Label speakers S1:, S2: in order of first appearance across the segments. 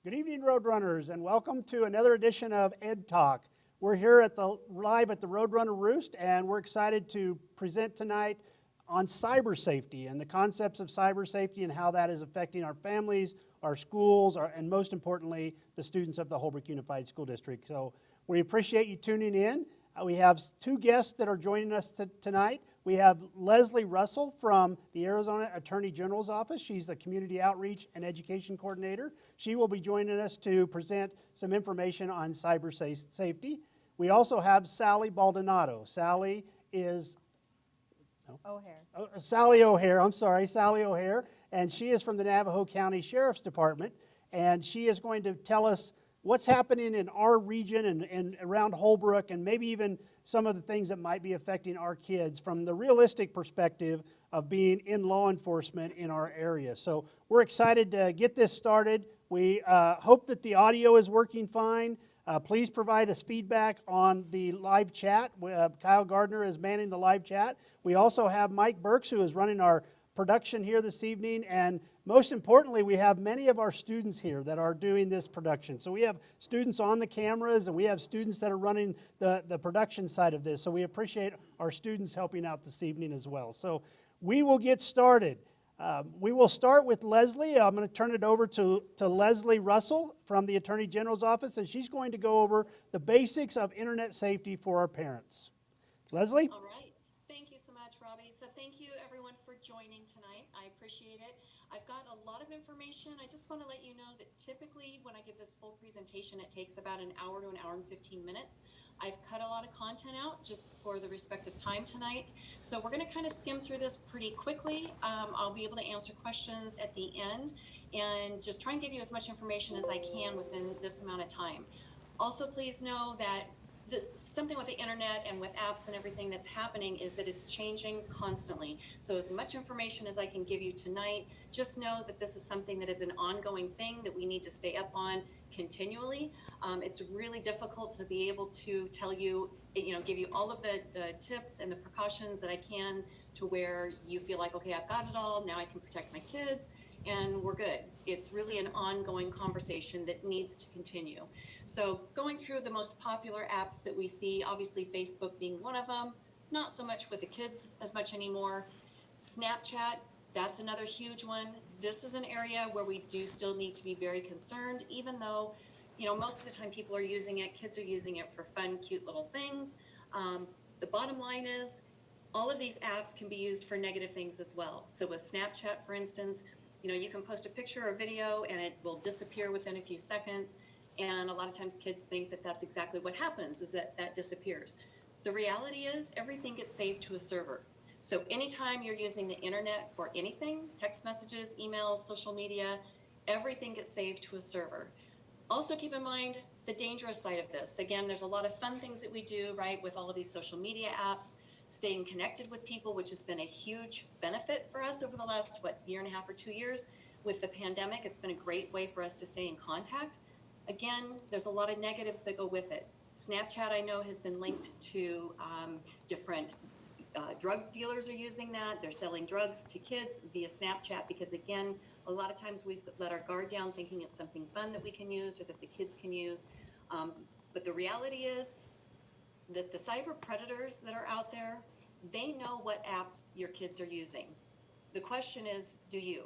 S1: Good evening, Roadrunners, and welcome to another edition of EDTALK. We're here live at the Roadrunner Roost, and we're excited to present tonight on cyber safety and the concepts of cyber safety and how that is affecting our families, our schools, and most importantly, the students of the Holbrook Unified School District. So we appreciate you tuning in. We have two guests that are joining us tonight. We have Leslie Russell from the Arizona Attorney General's Office. She's the Community Outreach and Education Coordinator. She will be joining us to present some information on cyber safety. We also have Sally Baldonado. Sally is Sally O'Hare, I'm sorry, Sally O'Hare, and she is from the Navajo County Sheriff's Department, and she is going to tell us what's happening in our region and around Holbrook, and maybe even some of the things that might be affecting our kids from the realistic perspective of being in law enforcement in our area. So we're excited to get this started. We hope that the audio is working fine. Please provide us feedback on the live chat. Kyle Gardner is manning the live chat. We also have Mike Burks, who is running our production here this evening, and most importantly, we have many of our students here that are doing this production. So we have students on the cameras, and we have students that are running the production side of this. So we appreciate our students helping out this evening as well. So we will get started. We will start with Leslie. I'm going to turn it over to Leslie Russell from the Attorney General's Office, and she's going to go over the basics of internet safety for our parents. Leslie?
S2: All right. Thank you so much, Robbie. So thank you, everyone, for joining tonight. I appreciate it. I've got a lot of information. I just want to let you know that typically when I give this full presentation, it takes about an hour to an hour and 15 minutes. I've cut a lot of content out just for the respective time tonight. So we're going to kind of skim through this pretty quickly. I'll be able to answer questions at the end and just try and give you as much information as I can within this amount of time. Also, please know that something with the internet and with apps and everything that's happening is that it's changing constantly. So as much information as I can give you tonight, just know that this is something that is an ongoing thing that we need to stay up on continually. It's really difficult to be able to tell you, give you all of the tips and the precautions that I can to where you feel like, okay, I've got it all, now I can protect my kids, and we're good. It's really an ongoing conversation that needs to continue. So going through the most popular apps that we see, obviously Facebook being one of them, not so much with the kids as much anymore. Snapchat, that's another huge one. This is an area where we do still need to be very concerned, even though, most of the time people are using it, kids are using it for fun, cute little things. The bottom line is all of these apps can be used for negative things as well. So with Snapchat, for instance, you can post a picture or video and it will disappear within a few seconds. And a lot of times kids think that that's exactly what happens, is that disappears. The reality is everything gets saved to a server. So anytime you're using the internet for anything, text messages, emails, social media, everything gets saved to a server. Also keep in mind the dangerous side of this. Again, there's a lot of fun things that we do, right, with all of these social media apps, staying connected with people, which has been a huge benefit for us over the last, year and a half or 2 years. With the pandemic, it's been a great way for us to stay in contact. Again, there's a lot of negatives that go with it. Snapchat, I know, has been linked to different drug dealers are using that. They're selling drugs to kids via Snapchat because, again, a lot of times we've let our guard down thinking it's something fun that we can use or that the kids can use. But the reality is that the cyber predators that are out there, they know what apps your kids are using. The question is, do you?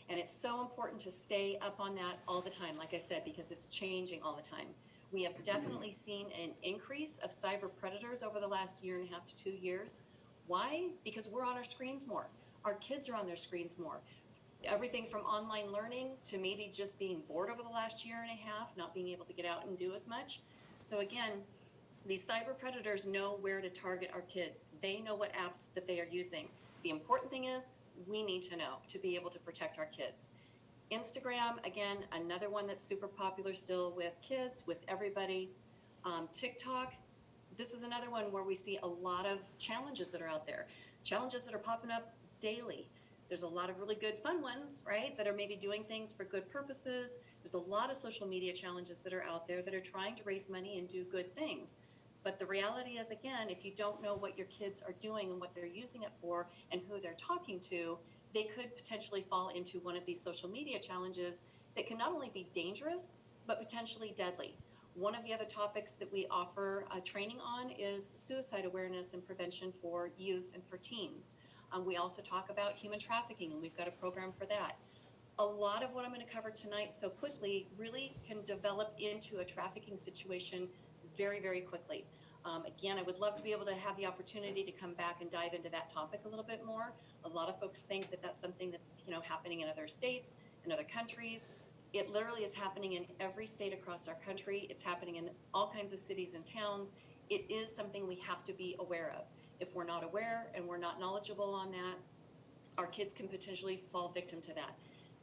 S2: And it's so important to stay up on that all the time, like I said, because it's changing all the time. We have definitely seen an increase of cyber predators over the last 1.5 to 2 years. Why? Because we're on our screens more. Our kids are on their screens more. Everything from online learning to maybe just being bored over the last 1.5 years, not being able to get out and do as much. So again, these cyber predators know where to target our kids. They know what apps that they are using. The important thing is we need to know to be able to protect our kids. Instagram, again, another one that's super popular still with kids, with everybody. TikTok, this is another one where we see a lot of challenges that are out there. Challenges that are popping up daily. There's a lot of really good fun ones, right, that are maybe doing things for good purposes. There's a lot of social media challenges that are out there that are trying to raise money and do good things. But the reality is, again, if you don't know what your kids are doing and what they're using it for and who they're talking to, they could potentially fall into one of these social media challenges that can not only be dangerous, but potentially deadly. One of the other topics that we offer training on is suicide awareness and prevention for youth and for teens. We also talk about human trafficking, and we've got a program for that. A lot of what I'm going to cover tonight so quickly really can develop into a trafficking situation very, very quickly. Again, I would love to be able to have the opportunity to come back and dive into that topic a little bit more. A lot of folks think that that's something that's happening in other states, in other countries. It literally is happening in every state across our country. It's happening in all kinds of cities and towns. It is something we have to be aware of. If we're not aware and we're not knowledgeable on that, our kids can potentially fall victim to that.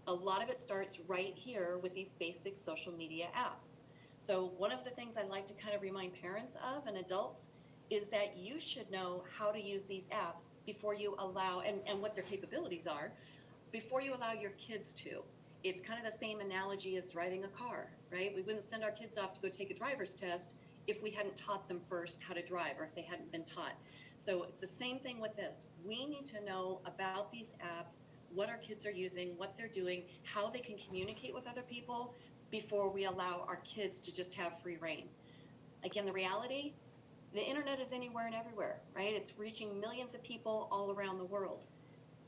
S2: A lot of it starts right here with these basic social media apps. So one of the things I like to kind of remind parents of and adults is that you should know how to use these apps before you allow, and what their capabilities are, before you allow your kids to. It's kind of the same analogy as driving a car, right? We wouldn't send our kids off to go take a driver's test if we hadn't taught them first how to drive, or if they hadn't been taught. So it's the same thing with this. We need to know about these apps, what our kids are using, what they're doing, how they can communicate with other people before we allow our kids to just have free reign. Again, the reality, the internet is anywhere and everywhere, right? It's reaching millions of people all around the world.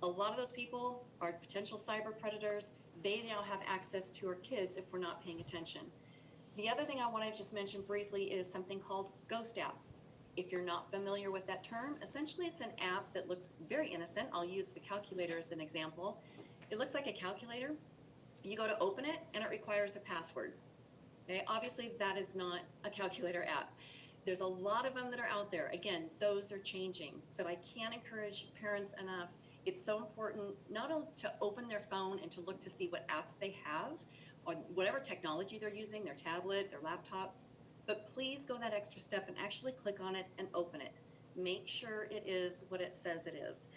S2: A lot of those people are potential cyber predators. They now have access to our kids if we're not paying attention. The other thing I want to just mention briefly is something called ghost apps. If you're not familiar with that term, essentially it's an app that looks very innocent. I'll use the calculator as an example. It looks like a calculator. You go to open it and it requires a password. Okay? Obviously that is not a calculator app. There's a lot of them that are out there. Again, those are changing. So I can't encourage parents enough. It's so important not only to open their phone and to look to see what apps they have on whatever technology they're using, their tablet, their laptop, but please go that extra step and actually click on it and open it. Make sure it is what it says it is.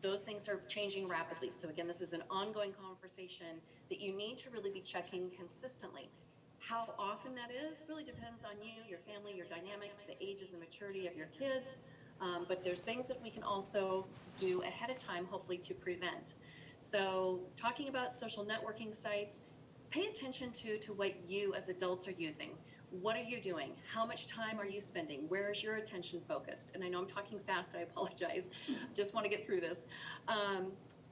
S2: Those things are changing rapidly. So again, this is an ongoing conversation that you need to really be checking consistently. How often that is really depends on you, your family, your dynamics, the ages and maturity of your kids. But there's things that we can also do ahead of time, hopefully, to prevent. So talking about social networking sites, pay attention to what you as adults are using. What are you doing? How much time are you spending? Where is your attention focused? And I know I'm talking fast, I apologize. Just want to get through this.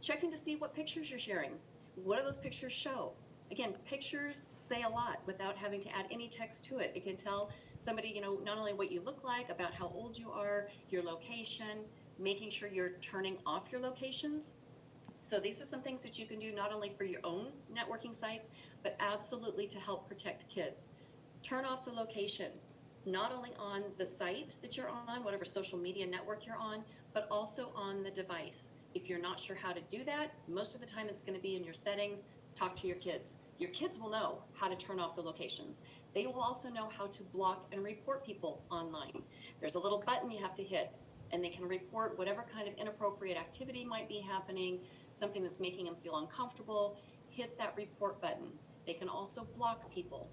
S2: Checking to see what pictures you're sharing. What do those pictures show? Again, pictures say a lot without having to add any text to it. It can tell somebody, not only what you look like, about how old you are, your location, making sure you're turning off your locations. So these are some things that you can do not only for your own networking sites, but absolutely to help protect kids. Turn off the location, not only on the site that you're on, whatever social media network you're on, but also on the device. If you're not sure how to do that, most of the time it's going to be in your settings. Talk to your kids. Your kids will know how to turn off the locations. They will also know how to block and report people online. There's a little button you have to hit, and they can report whatever kind of inappropriate activity might be happening, something that's making them feel uncomfortable. Hit that report button. They can also block people.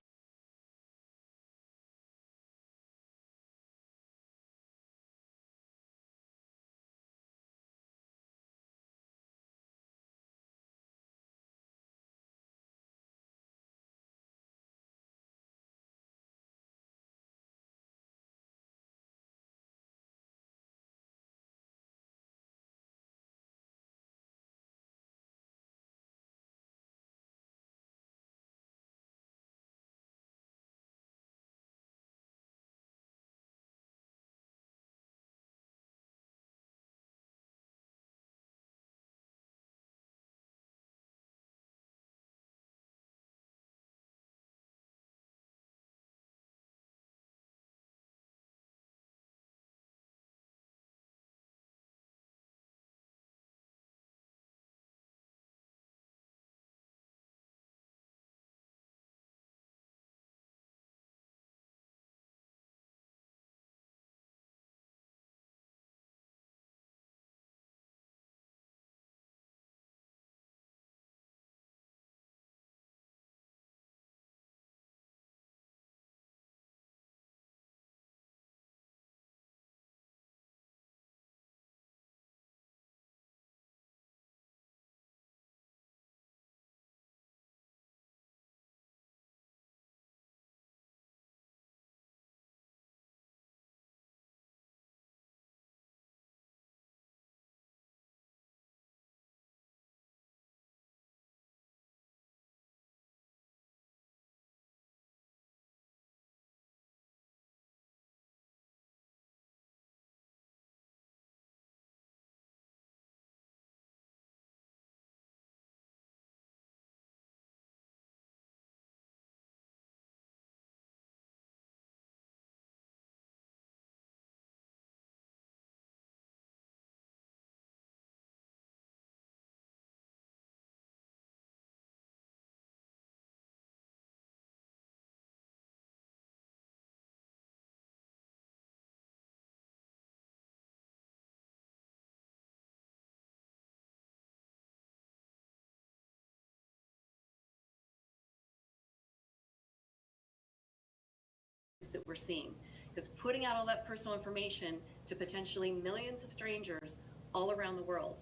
S2: that we're seeing. Because putting out all that personal information to potentially millions of strangers all around the world.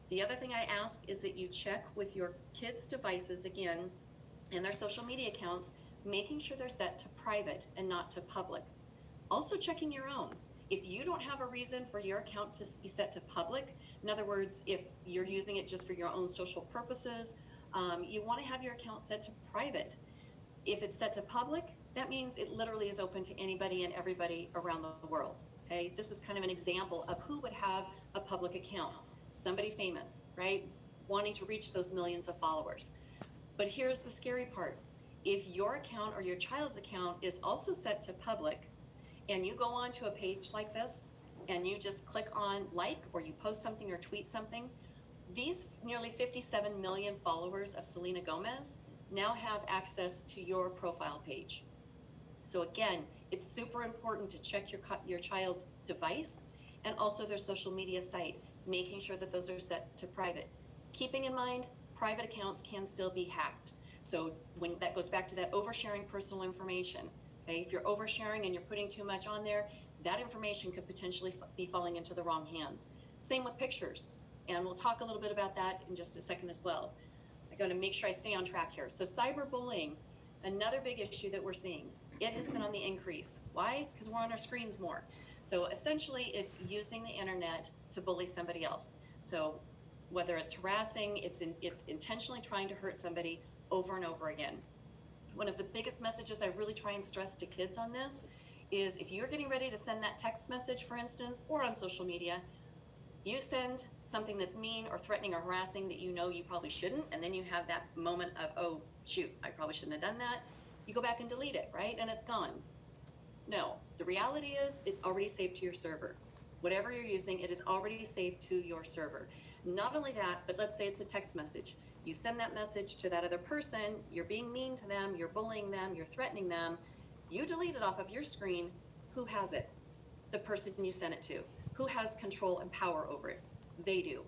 S2: The other thing I ask is that you check with your kids' devices again and their social media accounts, making sure they're set to private and not to public. Also checking your own. If you don't have a reason for your account to be set to public, in other words, if you're using it just for your own social purposes, you want to have your account set to private. If it's set to public, that means it literally is open to anybody and everybody around the world. Okay, this is kind of an example of who would have a public account. Somebody famous, right? Wanting to reach those millions of followers. But here's the scary part. If your account or your child's account is also set to public, and you go on to a page like this, and you just click on like, or you post something or tweet something, these nearly 57 million followers of Selena Gomez now have access to your profile page. So again, it's super important to check your child's device and also their social media site, making sure that those are set to private. Keeping in mind, private accounts can still be hacked. So when that goes back to that oversharing personal information, okay? If you're oversharing and you're putting too much on there, that information could potentially be falling into the wrong hands. Same with pictures, and we'll talk a little bit about that in just a second as well. I gotta make sure I stay on track here. So cyberbullying, another big issue that we're seeing. It has been on the increase. Why? Because we're on our screens more. So essentially, it's using the internet to bully somebody else. So whether it's harassing, it's intentionally trying to hurt somebody over and over again. One of the biggest messages I really try and stress to kids on this is if you're getting ready to send that text message, for instance, or on social media, you send something that's mean or threatening or harassing that you know you probably shouldn't, and then you have that moment of, oh, shoot, I probably shouldn't have done that. You go back and delete it, right? And it's gone. No, the reality is it's already saved to your server. Whatever you're using, it is already saved to your server. Not only that, but let's say it's a text message. You send that message to that other person, you're being mean to them, you're bullying them, you're threatening them. You delete it off of your screen. Who has it? The person you sent it to. Who has control and power over it? They do.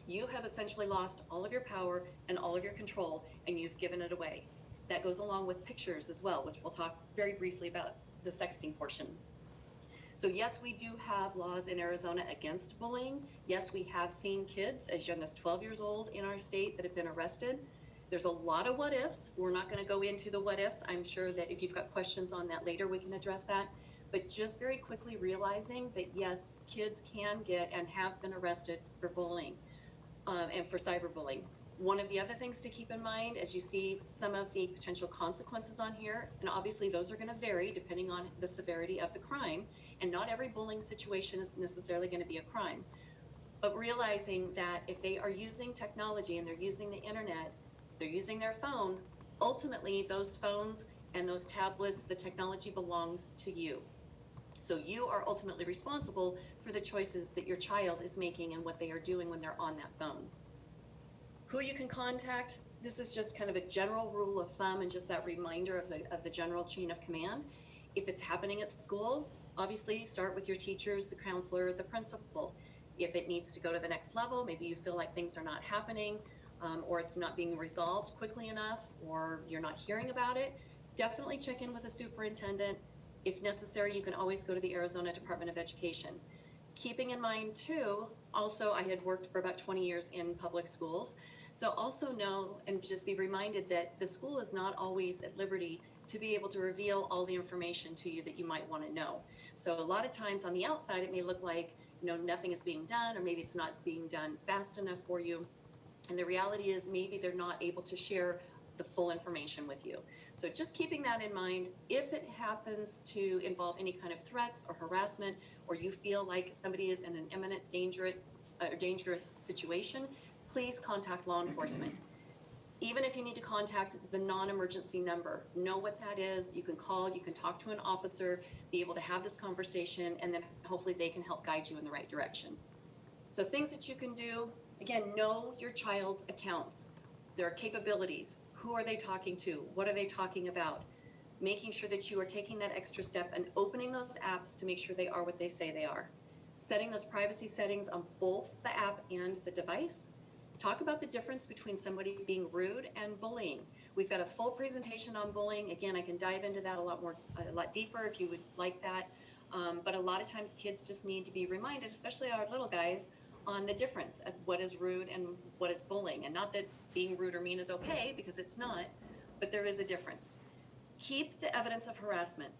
S2: You have essentially lost all of your power and all of your control, and you've given it away. That goes along with pictures as well, which we'll talk very briefly about the sexting portion. So yes, we do have laws in Arizona against bullying. Yes, we have seen kids as young as 12 years old in our state that have been arrested. There's a lot of what ifs. We're not going to go into the what ifs. I'm sure that if you've got questions on that later, we can address that. But just very quickly realizing that yes, kids can get and have been arrested for bullying and for cyberbullying. One of the other things to keep in mind as you see some of the potential consequences on here, and obviously those are going to vary depending on the severity of the crime, and not every bullying situation is necessarily going to be a crime. But realizing that if they are using technology and they're using the internet, they're using their phone, ultimately those phones and those tablets, the technology belongs to you. So you are ultimately responsible for the choices that your child is making and what they are doing when they're on that phone. Who you can contact, this is just kind of a general rule of thumb and just that reminder of the general chain of command. If it's happening at school, obviously start with your teachers, the counselor, the principal. If it needs to go to the next level, maybe you feel like things are not happening or it's not being resolved quickly enough or you're not hearing about it, definitely check in with a superintendent. If necessary, you can always go to the Arizona Department of Education. Keeping in mind too, also I had worked for about 20 years in public schools. So also know and just be reminded that the school is not always at liberty to be able to reveal all the information to you that you might want to know. So a lot of times on the outside, it may look like, you know, nothing is being done, or maybe it's not being done fast enough for you. And the reality is maybe they're not able to share the full information with you. So just keeping that in mind, if it happens to involve any kind of threats or harassment, or you feel like somebody is in an imminent dangerous situation, please contact law enforcement. Even if you need to contact the non-emergency number, know what that is. You can call, you can talk to an officer, be able to have this conversation, and then hopefully they can help guide you in the right direction. So things that you can do, again, know your child's accounts, their capabilities. Who are they talking to? What are they talking about? Making sure that you are taking that extra step and opening those apps to make sure they are what they say they are. Setting those privacy settings on both the app and the device. Talk about the difference between somebody being rude and bullying. We've got a full presentation on bullying. Again, I can dive into that a lot deeper if you would like that. But a lot of times kids just need to be reminded, especially our little guys, on the difference of what is rude and what is bullying. And not that being rude or mean is okay, because it's not, but there is a difference. Keep the evidence of harassment.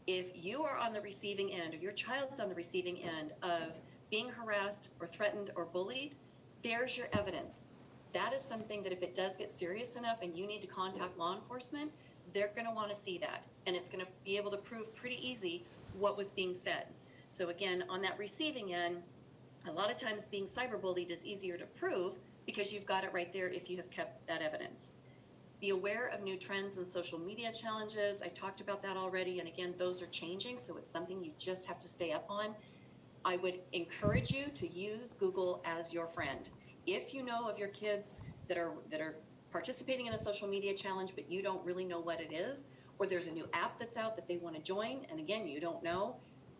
S2: If you are on the receiving end, or your child's on the receiving end of being harassed or threatened or bullied, there's your evidence. That is something that if it does get serious enough and you need to contact law enforcement, they're going to want to see that. And it's going to be able to prove pretty easy what was being said. So again, on that receiving end, a lot of times being cyberbullied is easier to prove because you've got it right there if you have kept that evidence. Be aware of new trends and social media challenges. I talked about that already. And again, those are changing. So it's something you just have to stay up on. I would encourage you to use Google as your friend. If you know of your kids that are participating in a social media challenge, but you don't really know what it is, or there's a new app that's out that they want to join, and again, you don't know,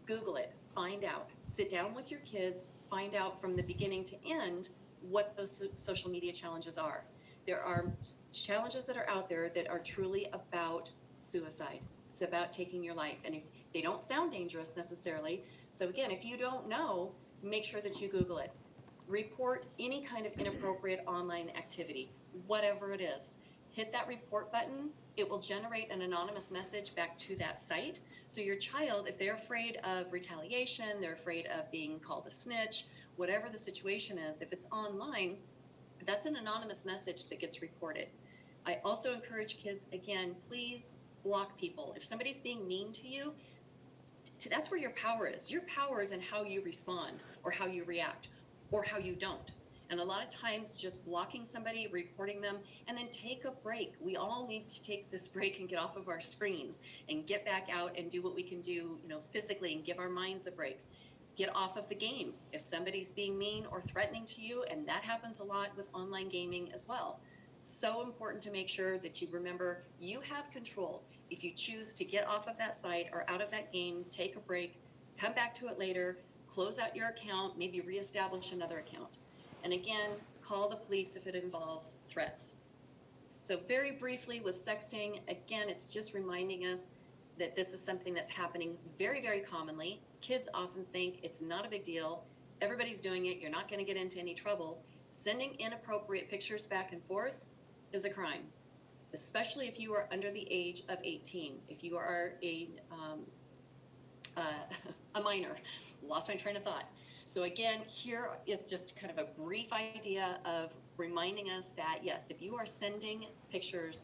S2: Google it, find out. Sit down with your kids, find out from the beginning to end what those social media challenges are. There are challenges that are out there that are truly about suicide. It's about taking your life. And if they don't sound dangerous necessarily, so again, if you don't know, make sure that you Google it. Report any kind of inappropriate online activity, whatever it is. Hit that report button. It will generate an anonymous message back to that site. So your child, if they're afraid of retaliation, they're afraid of being called a snitch, whatever the situation is, if it's online, that's an anonymous message that gets reported. I also encourage kids, again, please block people. If somebody's being mean to you, that's where your power is. Your power is in how you respond or how you react or how you don't. And a lot of times just blocking somebody, reporting them, and then take a break. We all need to take this break and get off of our screens and get back out and do what we can do, physically, and give our minds a break. Get off of the game. If somebody's being mean or threatening to you, and that happens a lot with online gaming as well. So important to make sure that you remember you have control. If you choose to get off of that site or out of that game, take a break, come back to it later, close out your account, maybe reestablish another account. And again, call the police if it involves threats. So very briefly with sexting, again, it's just reminding us that this is something that's happening very, very commonly. Kids often think it's not a big deal. Everybody's doing it. You're not going to get into any trouble. Sending inappropriate pictures back and forth is a crime, especially if you are under the age of 18. If you are a minor. Lost my train of thought. So again, here is just kind of a brief idea of reminding us that, yes, if you are sending pictures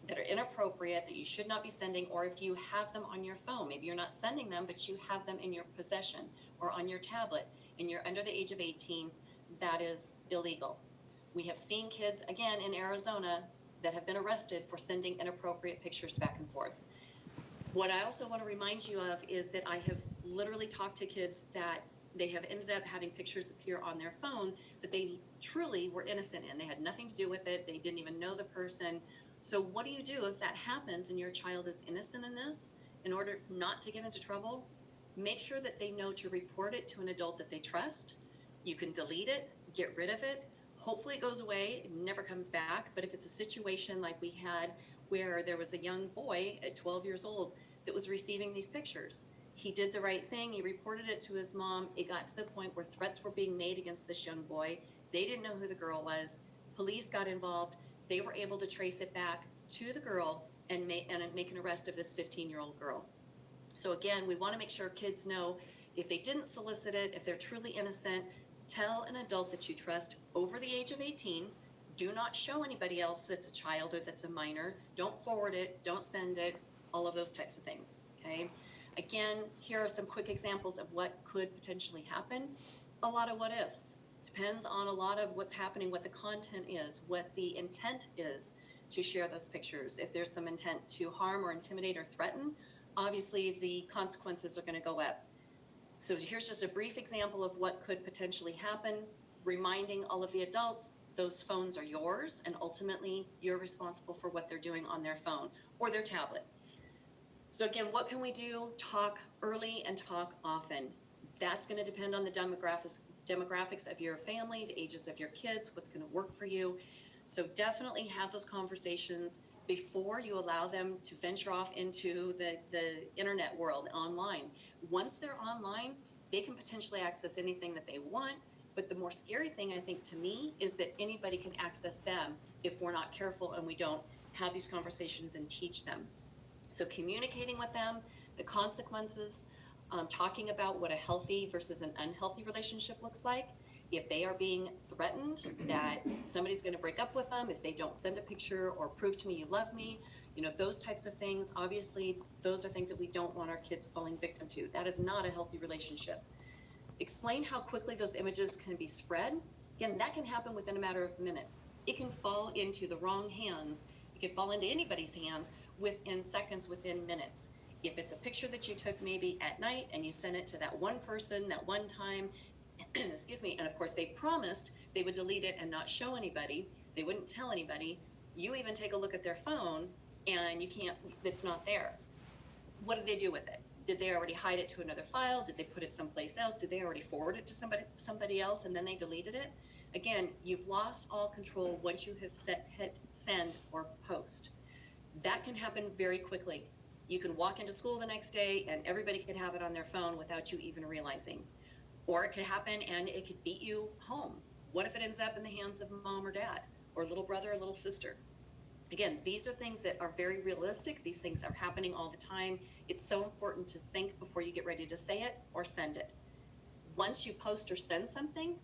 S2: that are inappropriate, that you should not be sending, or if you have them on your phone, maybe you're not sending them, but you have them in your possession or on your tablet, and you're under the age of 18, that is illegal. We have seen kids, again, in Arizona that have been arrested for sending inappropriate pictures back and forth. What I also want to remind you of is that I have literally talked to kids that they have ended up having pictures appear on their phone that they truly were innocent in. They had nothing to do with it. They didn't even know the person. So what do you do if that happens and your child is innocent in this? In order not to get into trouble, make sure that they know to report it to an adult that they trust. You can delete it, get rid of it. Hopefully it goes away, it never comes back. But if it's a situation like we had where there was a young boy at 12 years old that was receiving these pictures, he did the right thing. He reported it to his mom. It got to the point where threats were being made against this young boy. They didn't know who the girl was. Police got involved. They were able to trace it back to the girl and make an arrest of this 15-year-old girl. So again, we want to make sure kids know if they didn't solicit it, if they're truly innocent, tell an adult that you trust over the age of 18. Do not show anybody else that's a child or that's a minor. Don't forward it. Don't send it. All of those types of things. Okay. Again, here are some quick examples of what could potentially happen. A lot of what ifs. Depends on a lot of what's happening, what the content is, what the intent is to share those pictures. If there's some intent to harm or intimidate or threaten, obviously the consequences are going to go up. So here's just a brief example of what could potentially happen, reminding all of the adults those phones are yours and ultimately you're responsible for what they're doing on their phone or their tablet. So again, what can we do? Talk early and talk often. That's going to depend on the demographics of your family, the ages of your kids, what's going to work for you. So definitely have those conversations. before you allow them to venture off into the internet world online. Once they're online, they can potentially access anything that they want. But the more scary thing, I think, to me, is that anybody can access them if we're not careful and we don't have these conversations and teach them. So communicating with them, the consequences, talking about what a healthy versus an unhealthy relationship looks like. If they are being threatened that somebody's going to break up with them if they don't send a picture or prove to me you love me, those types of things, obviously, those are things that we don't want our kids falling victim to. That is not a healthy relationship. Explain how quickly those images can be spread. Again, that can happen within a matter of minutes. It can fall into the wrong hands. It can fall into anybody's hands within seconds, within minutes. If it's a picture that you took maybe at night and you sent it to that one person, that one time, excuse me, and of course they promised they would delete it and not show anybody, they wouldn't tell anybody, you even take a look at their phone and you can't, it's not there. What did they do with it? Did they already hide it to another file? Did they put it someplace else? Did they already forward it to somebody else and then they deleted it? Again, you've lost all control once you have hit send or post. That can happen very quickly. You can walk into school the next day and everybody can have it on their phone without you even realizing. Or it could happen and it could beat you home. What if it ends up in the hands of mom or dad, or little brother or little sister? Again, these are things that are very realistic. These things are happening all the time. It's so important to think before you get ready to say it or send it. Once you post or send something,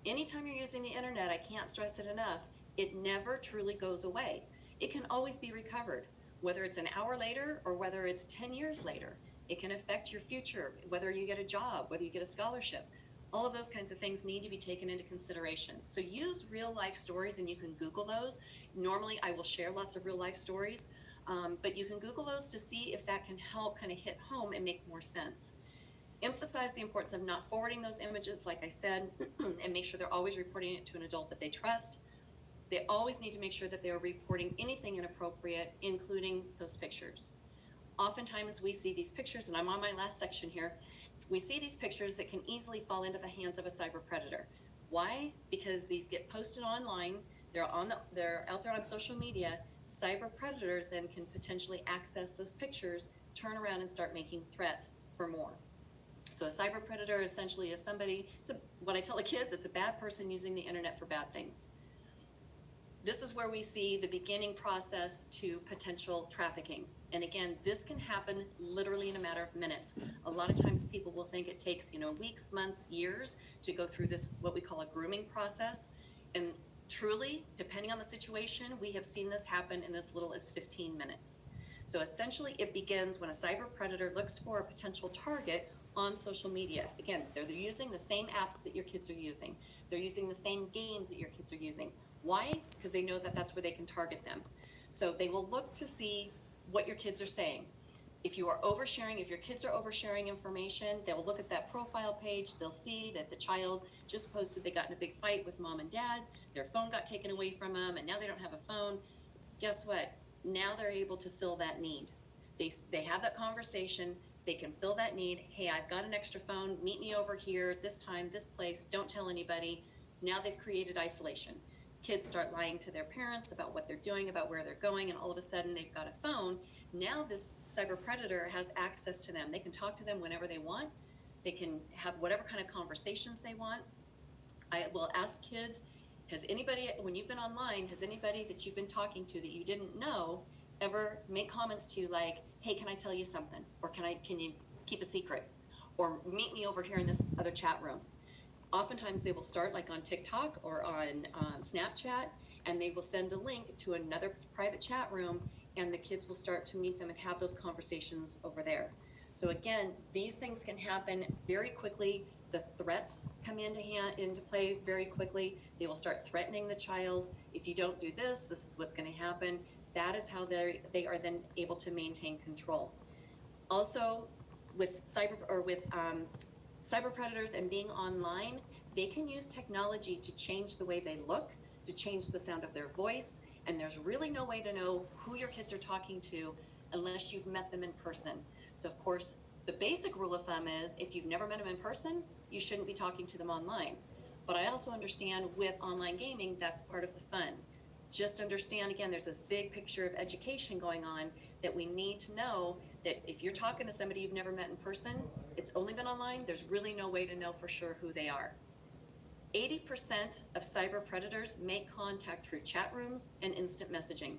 S2: anytime you're using the internet, I can't stress it enough, it never truly goes away. It can always be recovered, whether it's an hour later or whether it's 10 years later. It can affect your future, whether you get a job, whether you get a scholarship. All of those kinds of things need to be taken into consideration. So use real life stories and you can Google those. Normally I will share lots of real life stories, but you can Google those to see if that can help kind of hit home and make more sense. Emphasize the importance of not forwarding those images, like I said, and make sure they're always reporting it to an adult that they trust. They always need to make sure that they're reporting anything inappropriate, including those pictures. Oftentimes we see these pictures, and I'm on my last section here, we see these pictures that can easily fall into the hands of a cyber predator. Why? Because these get posted online, they're out there on social media. Cyber predators then can potentially access those pictures, turn around and start making threats for more. So a cyber predator essentially is somebody, what I tell the kids, it's a bad person using the internet for bad things. This is where we see the beginning process to potential trafficking. And again, this can happen literally in a matter of minutes. A lot of times people will think it takes, weeks, months, years to go through this, what we call a grooming process. And truly, depending on the situation, we have seen this happen in as little as 15 minutes. So essentially it begins when a cyber predator looks for a potential target on social media. Again, they're using the same apps that your kids are using. They're using the same games that your kids are using. Why? Because they know that that's where they can target them. So they will look to see what your kids are saying. If you are oversharing, if your kids are oversharing information, they'll look at that profile page, they'll see that the child just posted they got in a big fight with mom and dad, their phone got taken away from them, and now they don't have a phone. Guess what? Now they're able to fill that need. They have that conversation, they can fill that need. Hey, I've got an extra phone, meet me over here, this time, this place, don't tell anybody. Now they've created isolation. Kids start lying to their parents about what they're doing, about where they're going, and all of a sudden they've got a phone. Now this cyber predator has access to them. They can talk to them whenever they want. They can have whatever kind of conversations they want. I will ask kids, has anybody, when you've been online, has anybody that you've been talking to that you didn't know ever make comments to like, hey, can I tell you something? Or can you keep a secret? Or meet me over here in this other chat room. Oftentimes they will start like on TikTok or on Snapchat, and they will send the link to another private chat room, and the kids will start to meet them and have those conversations over there. So again, these things can happen very quickly. The threats come into play very quickly. They will start threatening the child. If you don't do this, this is what's going to happen. That is how they are then able to maintain control. Also, with cyber predators and being online, they can use technology to change the way they look, to change the sound of their voice, and there's really no way to know who your kids are talking to unless you've met them in person. So of course, the basic rule of thumb is if you've never met them in person, you shouldn't be talking to them online. But I also understand with online gaming, that's part of the fun. just understand, again, there's this big picture of education going on that we need to know that if you're talking to somebody you've never met in person, it's only been online, there's really no way to know for sure who they are. 80% of cyber predators make contact through chat rooms and instant messaging.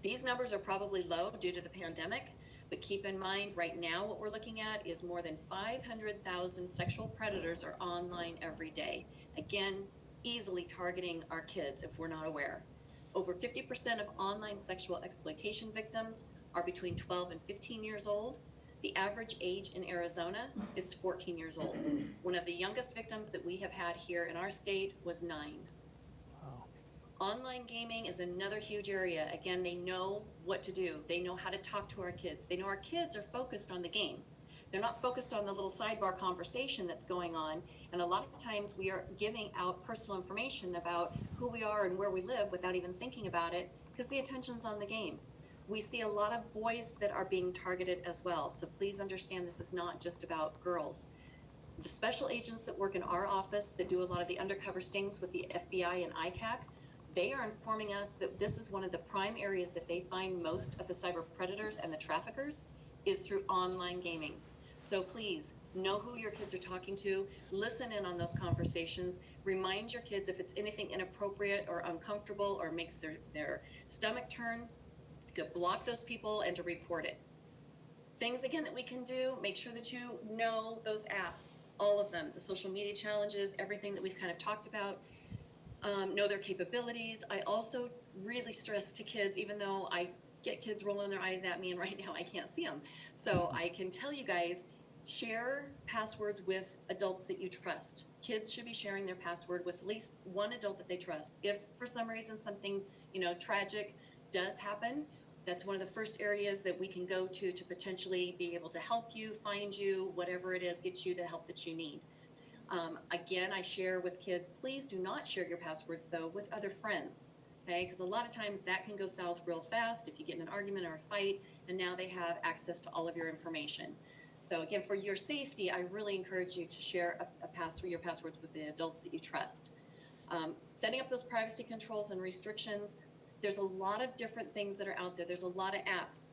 S2: These numbers are probably low due to the pandemic, but keep in mind right now what we're looking at is more than 500,000 sexual predators are online every day. Again, easily targeting our kids if we're not aware. Over 50% of online sexual exploitation victims are between 12 and 15 years old. The average age in Arizona is 14 years old. One of the youngest victims that we have had here in our state was 9.
S1: Wow.
S2: Online gaming is another huge area. Again, they know what to do. They know how to talk to our kids. They know our kids are focused on the game. They're not focused on the little sidebar conversation that's going on. And a lot of times we are giving out personal information about who we are and where we live without even thinking about it because the attention's on the game. We see a lot of boys that are being targeted as well. So please understand this is not just about girls. The special agents that work in our office that do a lot of the undercover stings with the FBI and ICAC, they are informing us that this is one of the prime areas that they find most of the cyber predators and the traffickers is through online gaming. So please know who your kids are talking to, listen in on those conversations, remind your kids if it's anything inappropriate or uncomfortable or makes their stomach turn, to block those people and to report it. Things again that we can do, make sure that you know those apps, all of them, the social media challenges, everything that we've kind of talked about. Know their capabilities. I also really stress to kids, even though I get kids rolling their eyes at me and right now I can't see them. So I can tell you guys, share passwords with adults that you trust. Kids should be sharing their password with at least one adult that they trust. If for some reason something, tragic does happen, that's one of the first areas that we can go to potentially be able to help you, find you, whatever it is, get you the help that you need. Again, I share with kids, please do not share your passwords though with other friends, okay? Because a lot of times that can go south real fast if you get in an argument or a fight and now they have access to all of your information. So again, for your safety, I really encourage you to share your passwords with the adults that you trust. Setting up those privacy controls and restrictions, there's a lot of different things that are out there. There's a lot of apps.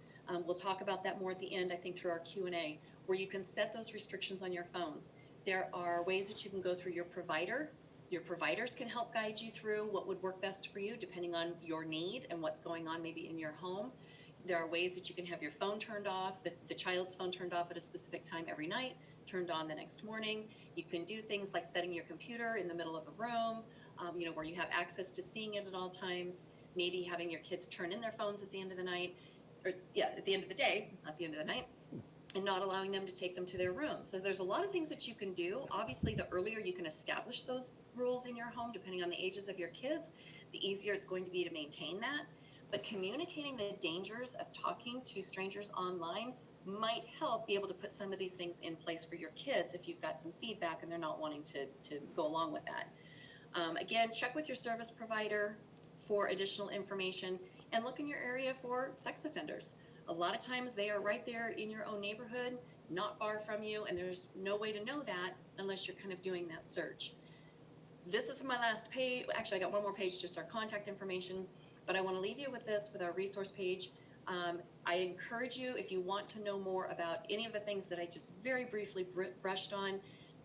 S2: We'll talk about that more at the end, I think, through our Q&A, where you can set those restrictions on your phones. There are ways that you can go through your provider. Your providers can help guide you through what would work best for you, depending on your need and what's going on maybe in your home. There are ways that you can have your phone turned off, the child's phone turned off at a specific time every night, turned on the next morning. You can do things like setting your computer in the middle of a room, where you have access to seeing it at all times. Maybe having your kids turn in their phones at the end of the night, at the end of the day, not the end of the night, and not allowing them to take them to their room. So there's a lot of things that you can do. Obviously, the earlier you can establish those rules in your home, depending on the ages of your kids, the easier it's going to be to maintain that. But communicating the dangers of talking to strangers online might help be able to put some of these things in place for your kids if you've got some feedback and they're not wanting to go along with that. Again, check with your service provider for additional information and look in your area for sex offenders. A lot of times they are right there in your own neighborhood, not far from you, and there's no way to know that unless you're kind of doing that search. This is my last page. Actually, I got one more page, just our contact information, but I want to leave you with this, with our resource page. I encourage you, if you want to know more about any of the things that I just very briefly brushed on,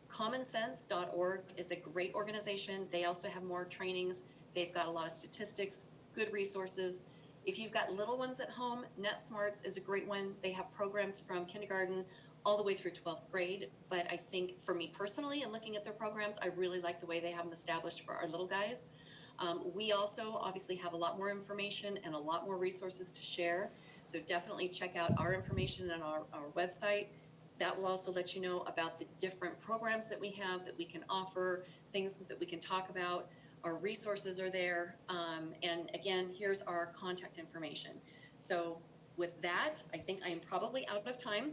S2: commonsense.org is a great organization. They also have more trainings. They've got a lot of statistics, good resources. If you've got little ones at home, NetSmarts is a great one. They have programs from kindergarten all the way through 12th grade. But I think for me personally, and looking at their programs, I really like the way they have them established for our little guys. We also obviously have a lot more information and a lot more resources to share. So definitely check out our information on our website. That will also let you know about the different programs that we have that we can offer, things that we can talk about. Our resources are there. And again, here's our contact information. So with that, I think I am probably out of time.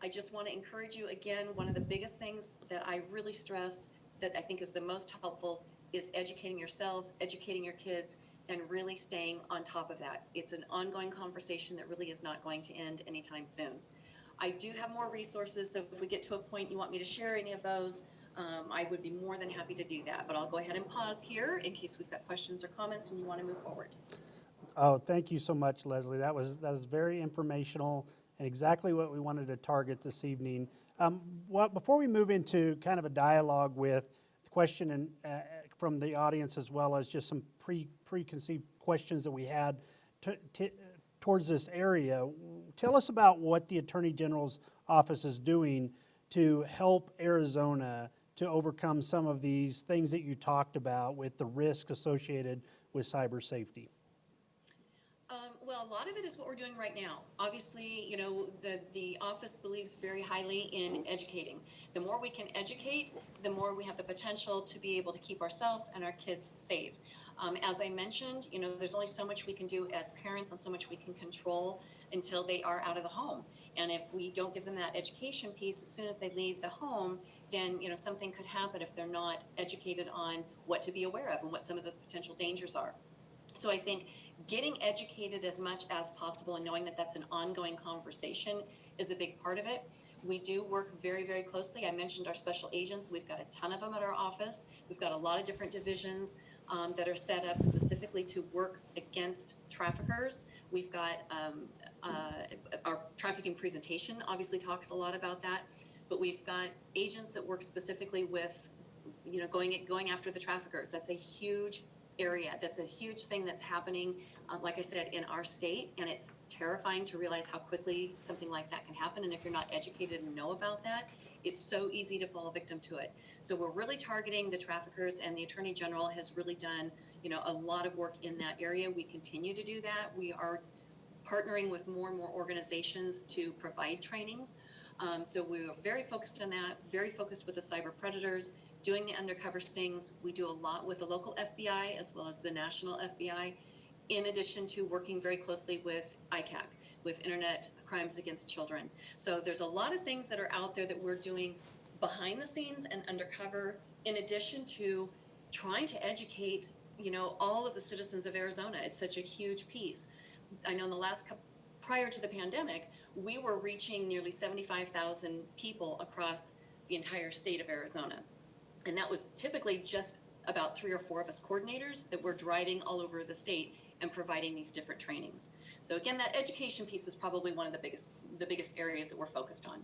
S2: I just want to encourage you again, one of the biggest things that I really stress that I think is the most helpful is educating yourselves, educating your kids, and really staying on top of that. It's an ongoing conversation that really is not going to end anytime soon. I do have more resources, so if we get to a point you want me to share any of those, I would be more than happy to do that. But I'll go ahead and pause here in case we've got questions or comments and you want to move forward.
S1: Oh, thank you so much, Leslie. That was very informational and exactly what we wanted to target this evening. Before we move into kind of a dialogue with the question and from the audience, as well as just some preconceived questions that we had towards this area, tell us about what the Attorney General's office is doing to help Arizona to overcome some of these things that you talked about with the risk associated with cyber safety.
S2: Well, a lot of it is what we're doing right now. Obviously, you know, the office believes very highly in educating. The more we can educate, the more we have the potential to be able to keep ourselves and our kids safe. As I mentioned, you know, there's only so much we can do as parents and so much we can control until they are out of the home. And if we don't give them that education piece as soon as they leave the home, then, you know, something could happen if they're not educated on what to be aware of and what some of the potential dangers are. So I think getting educated as much as possible and knowing that that's an ongoing conversation is a big part of it. We do work very, very closely. I mentioned our special agents. We've got a ton of them at our office. We've got a lot of different divisions that are set up specifically to work against traffickers. We've got our trafficking presentation obviously talks a lot about that, but we've got agents that work specifically with, you know, going after the traffickers. That's a huge area. That's a huge thing that's happening, like I said, in our state, and it's terrifying to realize how quickly something like that can happen. And if you're not educated and know about that, it's so easy to fall victim to it. So we're really targeting the traffickers, and the Attorney General has really done, you know, a lot of work in that area. We continue to do that. We are partnering with more and more organizations to provide trainings. So we're very focused on that, very focused with the cyber predators, doing the undercover stings. We do a lot with the local FBI as well as the national FBI, in addition to working very closely with ICAC, with Internet Crimes Against Children. So there's a lot of things that are out there that we're doing behind the scenes and undercover, in addition to trying to educate, you know, all of the citizens of Arizona. It's such a huge piece. I know in the last couple, prior to the pandemic, we were reaching nearly 75,000 people across the entire state of Arizona. And that was typically just about 3 or 4 of us coordinators that were driving all over the state and providing these different trainings. So again, that education piece is probably one of the biggest areas that we're focused on.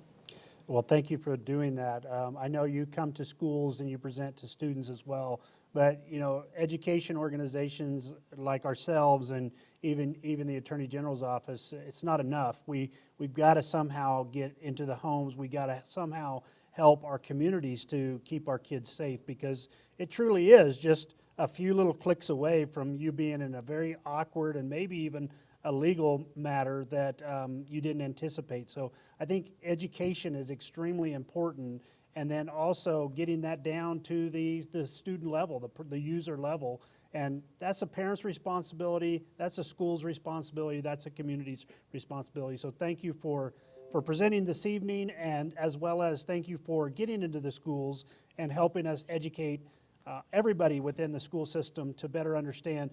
S1: Well, thank you for doing that. I know you come to schools and you present to students as well, but you know, education organizations like ourselves and even the Attorney General's office, it's not enough. We've got to somehow get into the homes. We got to somehow help our communities to keep our kids safe, because it truly is just a few little clicks away from you being in a very awkward and maybe even a legal matter that you didn't anticipate. So I think education is extremely important, and then also getting that down to the student level, the user level. And that's a parent's responsibility, that's a school's responsibility, that's a community's responsibility. So thank you for presenting this evening, and as well as thank you for getting into the schools and helping us educate everybody within the school system to better understand.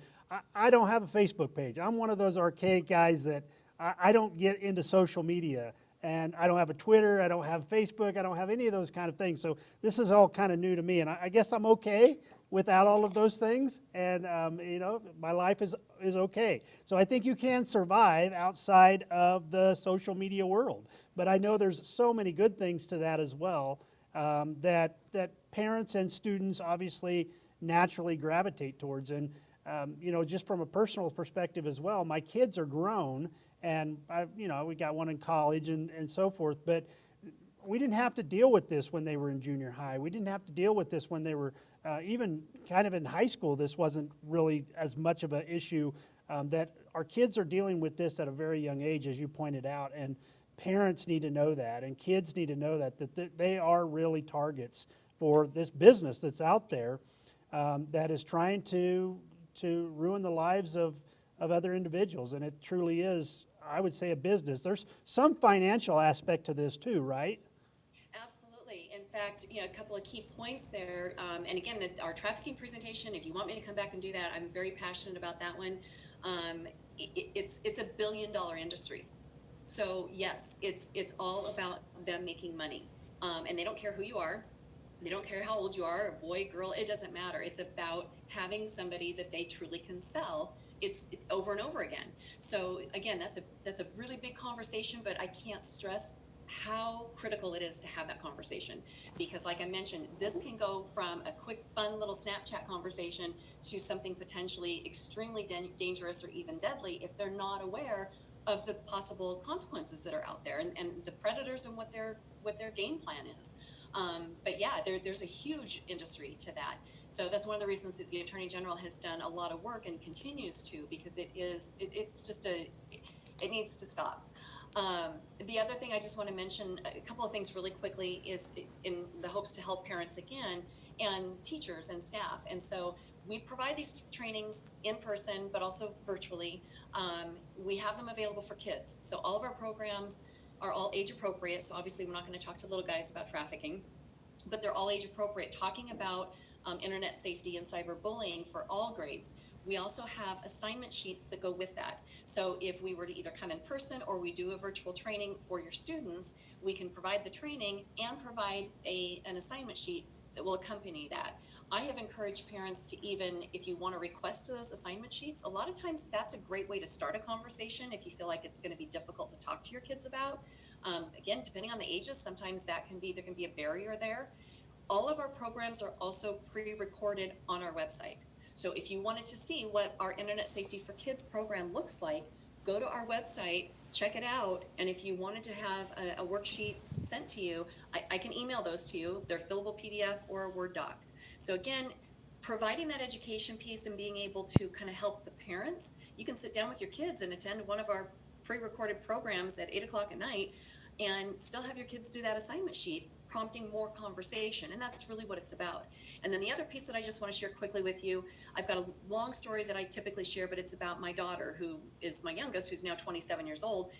S1: I don't have a Facebook page. I'm one of those archaic guys that I don't get into social media, and I don't have a Twitter, I don't have Facebook, I don't have any of those kind of things. So this is all kind of new to me, and I guess I'm okay without all of those things, and you know, my life is okay. So I think you can survive outside of the social media world, but I know there's so many good things to that as well, that parents and students obviously naturally gravitate towards. And you know, just from a personal perspective as well, my kids are grown, and you know, we got one in college and so forth, but we didn't have to deal with this when they were in junior high. We didn't have to deal with this when they were even kind of in high school. This wasn't really as much of an issue. That our kids are dealing with this at a very young age, as you pointed out, and parents need to know that, and kids need to know that they are really targets for this business that's out there, that is trying to ruin the lives of other individuals. And it truly is, I would say, a business. There's some financial aspect to this too, right?
S2: Absolutely. In fact, you know, a couple of key points there. And again, our trafficking presentation, if you want me to come back and do that, I'm very passionate about that one. It's a $1 billion industry. So yes, it's all about them making money. And they don't care who you are. They don't care how old you are, a boy, girl, it doesn't matter. It's about having somebody that they truly can sell. It's over and over again. So again, that's a really big conversation, but I can't stress how critical it is to have that conversation, because like I mentioned, this can go from a quick fun little Snapchat conversation to something potentially extremely dangerous or even deadly if they're not aware of the possible consequences that are out there, and the predators and what their game plan is. But yeah, there's a huge industry to that. So that's one of the reasons that the Attorney General has done a lot of work and continues to, because it needs to stop. The other thing I just want to mention, a couple of things really quickly, is in the hopes to help parents again, and teachers and staff. And so we provide these trainings in person, but also virtually. We have them available for kids. So all of our programs are all age appropriate. So obviously we're not going to talk to little guys about trafficking, but they're all age appropriate, talking about internet safety and cyberbullying for all grades. We also have assignment sheets that go with that. So if we were to either come in person or we do a virtual training for your students, we can provide the training and provide an assignment sheet that will accompany that. I have encouraged parents to, even if you want to request those assignment sheets, a lot of times that's a great way to start a conversation if you feel like it's going to be difficult to talk to your kids about. Again, depending on the ages, sometimes there can be a barrier there. All of our programs are also pre-recorded on our website. So if you wanted to see what our Internet Safety for Kids program looks like, go to our website, check it out, and if you wanted to have a worksheet sent to you, I can email those to you. They're fillable PDF or a Word doc. So again, providing that education piece and being able to kind of help the parents, you can sit down with your kids and attend one of our pre-recorded programs at 8 o'clock at night and still have your kids do that assignment sheet, prompting more conversation. And that's really what it's about. And then the other piece that I just want to share quickly with you, I've got a long story that I typically share, but it's about my daughter, who is my youngest, who's now 27 years old.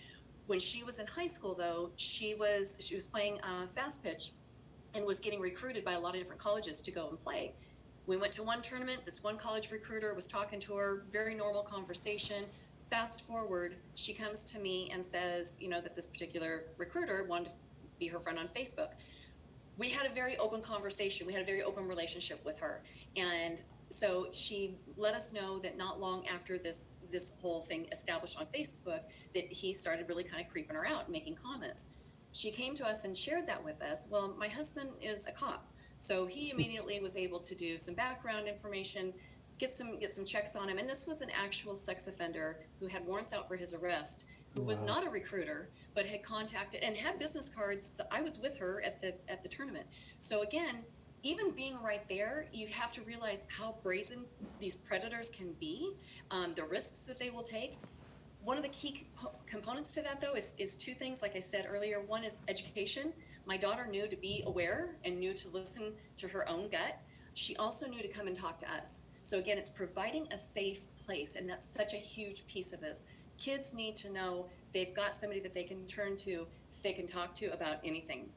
S2: When she was in high school, though, she was playing fast pitch and was getting recruited by a lot of different colleges to go and play. We went to one tournament. This one college recruiter was talking to her, very normal conversation. Fast forward, she comes to me and says, that this particular recruiter wanted to be her friend on Facebook. We had a very open conversation. We had a very open relationship with her. And so she let us know that not long after this whole thing established on Facebook, that he started really kind of creeping her out, making comments. She came to us and shared that with us. Well, my husband is a cop, so he immediately was able to do some background information, get some checks on him. And this was an actual sex offender who had warrants out for his arrest, who was not a recruiter, but had contacted and had business cards. I was with her at the tournament. So again, even being right there, you have to realize how brazen these predators can be, the risks that they will take. One of the key components to that, though, is two things, like I said earlier. One is education. My daughter knew to be aware and knew to listen to her own gut. She also knew to come and talk to us. So again, it's providing a safe place, and that's such a huge piece of this. Kids need to know they've got somebody that they can turn to, they can talk to about anything.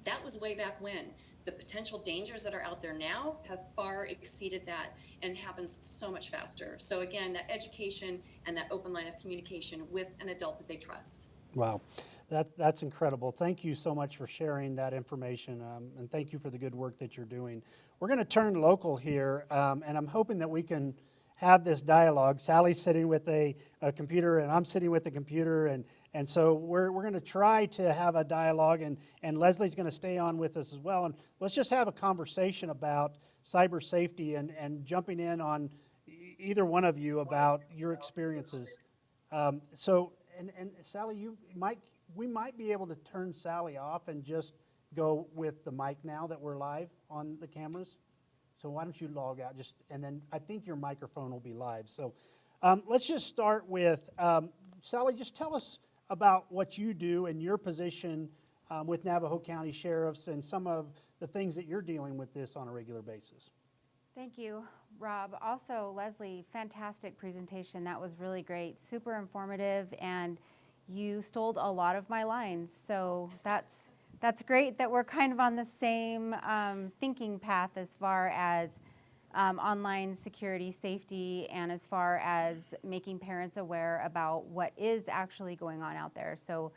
S2: That was way back when. The potential dangers that are out there now have far exceeded that and happens so much faster. So again, that education and that open line of communication with an adult that they trust.
S1: Wow, that's incredible. Thank you so much for sharing that information, and thank you for the good work that you're doing. We're going to turn local here, and I'm hoping that we can have this dialogue. Sally's sitting with a computer, and I'm sitting with a computer, and so we're going to try to have a dialogue, and Leslie's going to stay on with us as well. And let's just have a conversation about cyber safety and jumping in on either one of you about your experiences. And Sally, we might be able to turn Sally off and just go with the mic now that we're live on the cameras. So why don't you log out, and then I think your microphone will be live. So let's just start with, Sally, just tell us about what you do and your position with Navajo County Sheriffs and some of the things that you're dealing with this on a regular basis.
S3: Thank you, Rob. Also, Leslie, fantastic presentation. That was really great, super informative, and you stole a lot of my lines. So that's great that we're kind of on the same thinking path as far as online security, safety, and as far as making parents aware about what is actually going on out there. So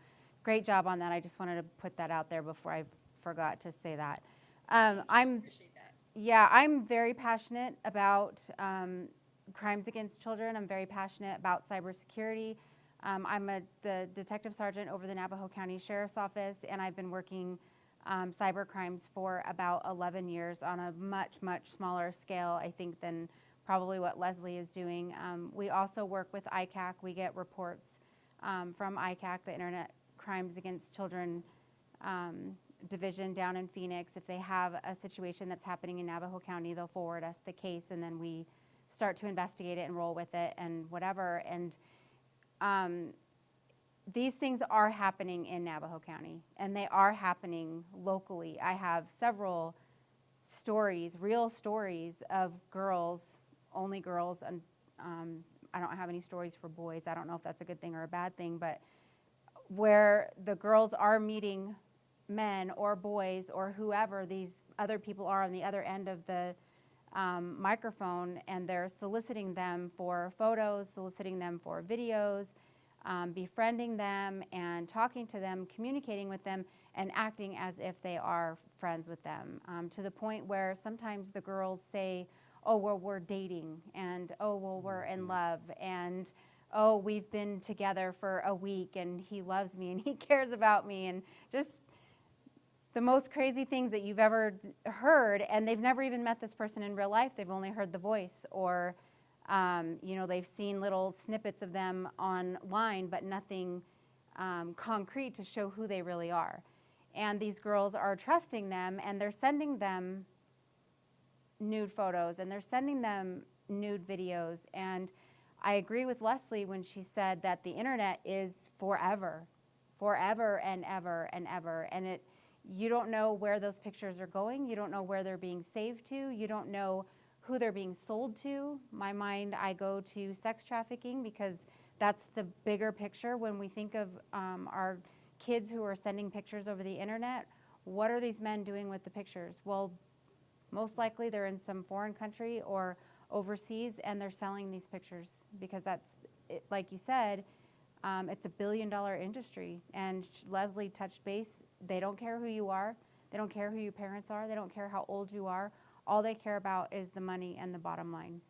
S3: great job on that. I just wanted to put that out there before I forgot to say that. I'm
S4: Appreciate that.
S3: Yeah, I'm very passionate about crimes against children. I'm very passionate about cybersecurity. I'm the detective sergeant over the Navajo County Sheriff's Office, and I've been working cyber crimes for about 11 years on a much, much smaller scale, I think, than probably what Leslie is doing. We also work with ICAC. We get reports from ICAC, the Internet Crimes Against Children division down in Phoenix. If they have a situation that's happening in Navajo County, they'll forward us the case, and then we start to investigate it and roll with it and whatever. And these things are happening in Navajo County, and they are happening locally. I have several stories, real stories of girls, only girls, and I don't have any stories for boys. I don't know if that's a good thing or a bad thing, but where the girls are meeting men or boys or whoever these other people are on the other end of the microphone, and they're soliciting them for photos, soliciting them for videos, befriending them and talking to them, communicating with them, and acting as if they are friends with them, to the point where sometimes the girls say, oh, well, we're dating, and oh, well, we're in love, and oh, we've been together for a week, and he loves me, and he cares about me, and just the most crazy things that you've ever heard, and they've never even met this person in real life. They've only heard the voice, or you know, they've seen little snippets of them online, but nothing concrete to show who they really are. And these girls are trusting them, and they're sending them nude photos, and they're sending them nude videos. And I agree with Leslie when she said that the internet is forever, forever and ever and ever. And you don't know where those pictures are going. You don't know where they're being saved to. You don't know who they're being sold to. My mind, I go to sex trafficking, because that's the bigger picture when we think of our kids who are sending pictures over the internet. What are these men doing with the pictures? Well, most likely they're in some foreign country or overseas, and they're selling these pictures, because that's, like you said, it's $1 billion industry. And Leslie touched base. They don't care who you are. They don't care who your parents are. They don't care how old you are. All they care about is the money and the bottom line.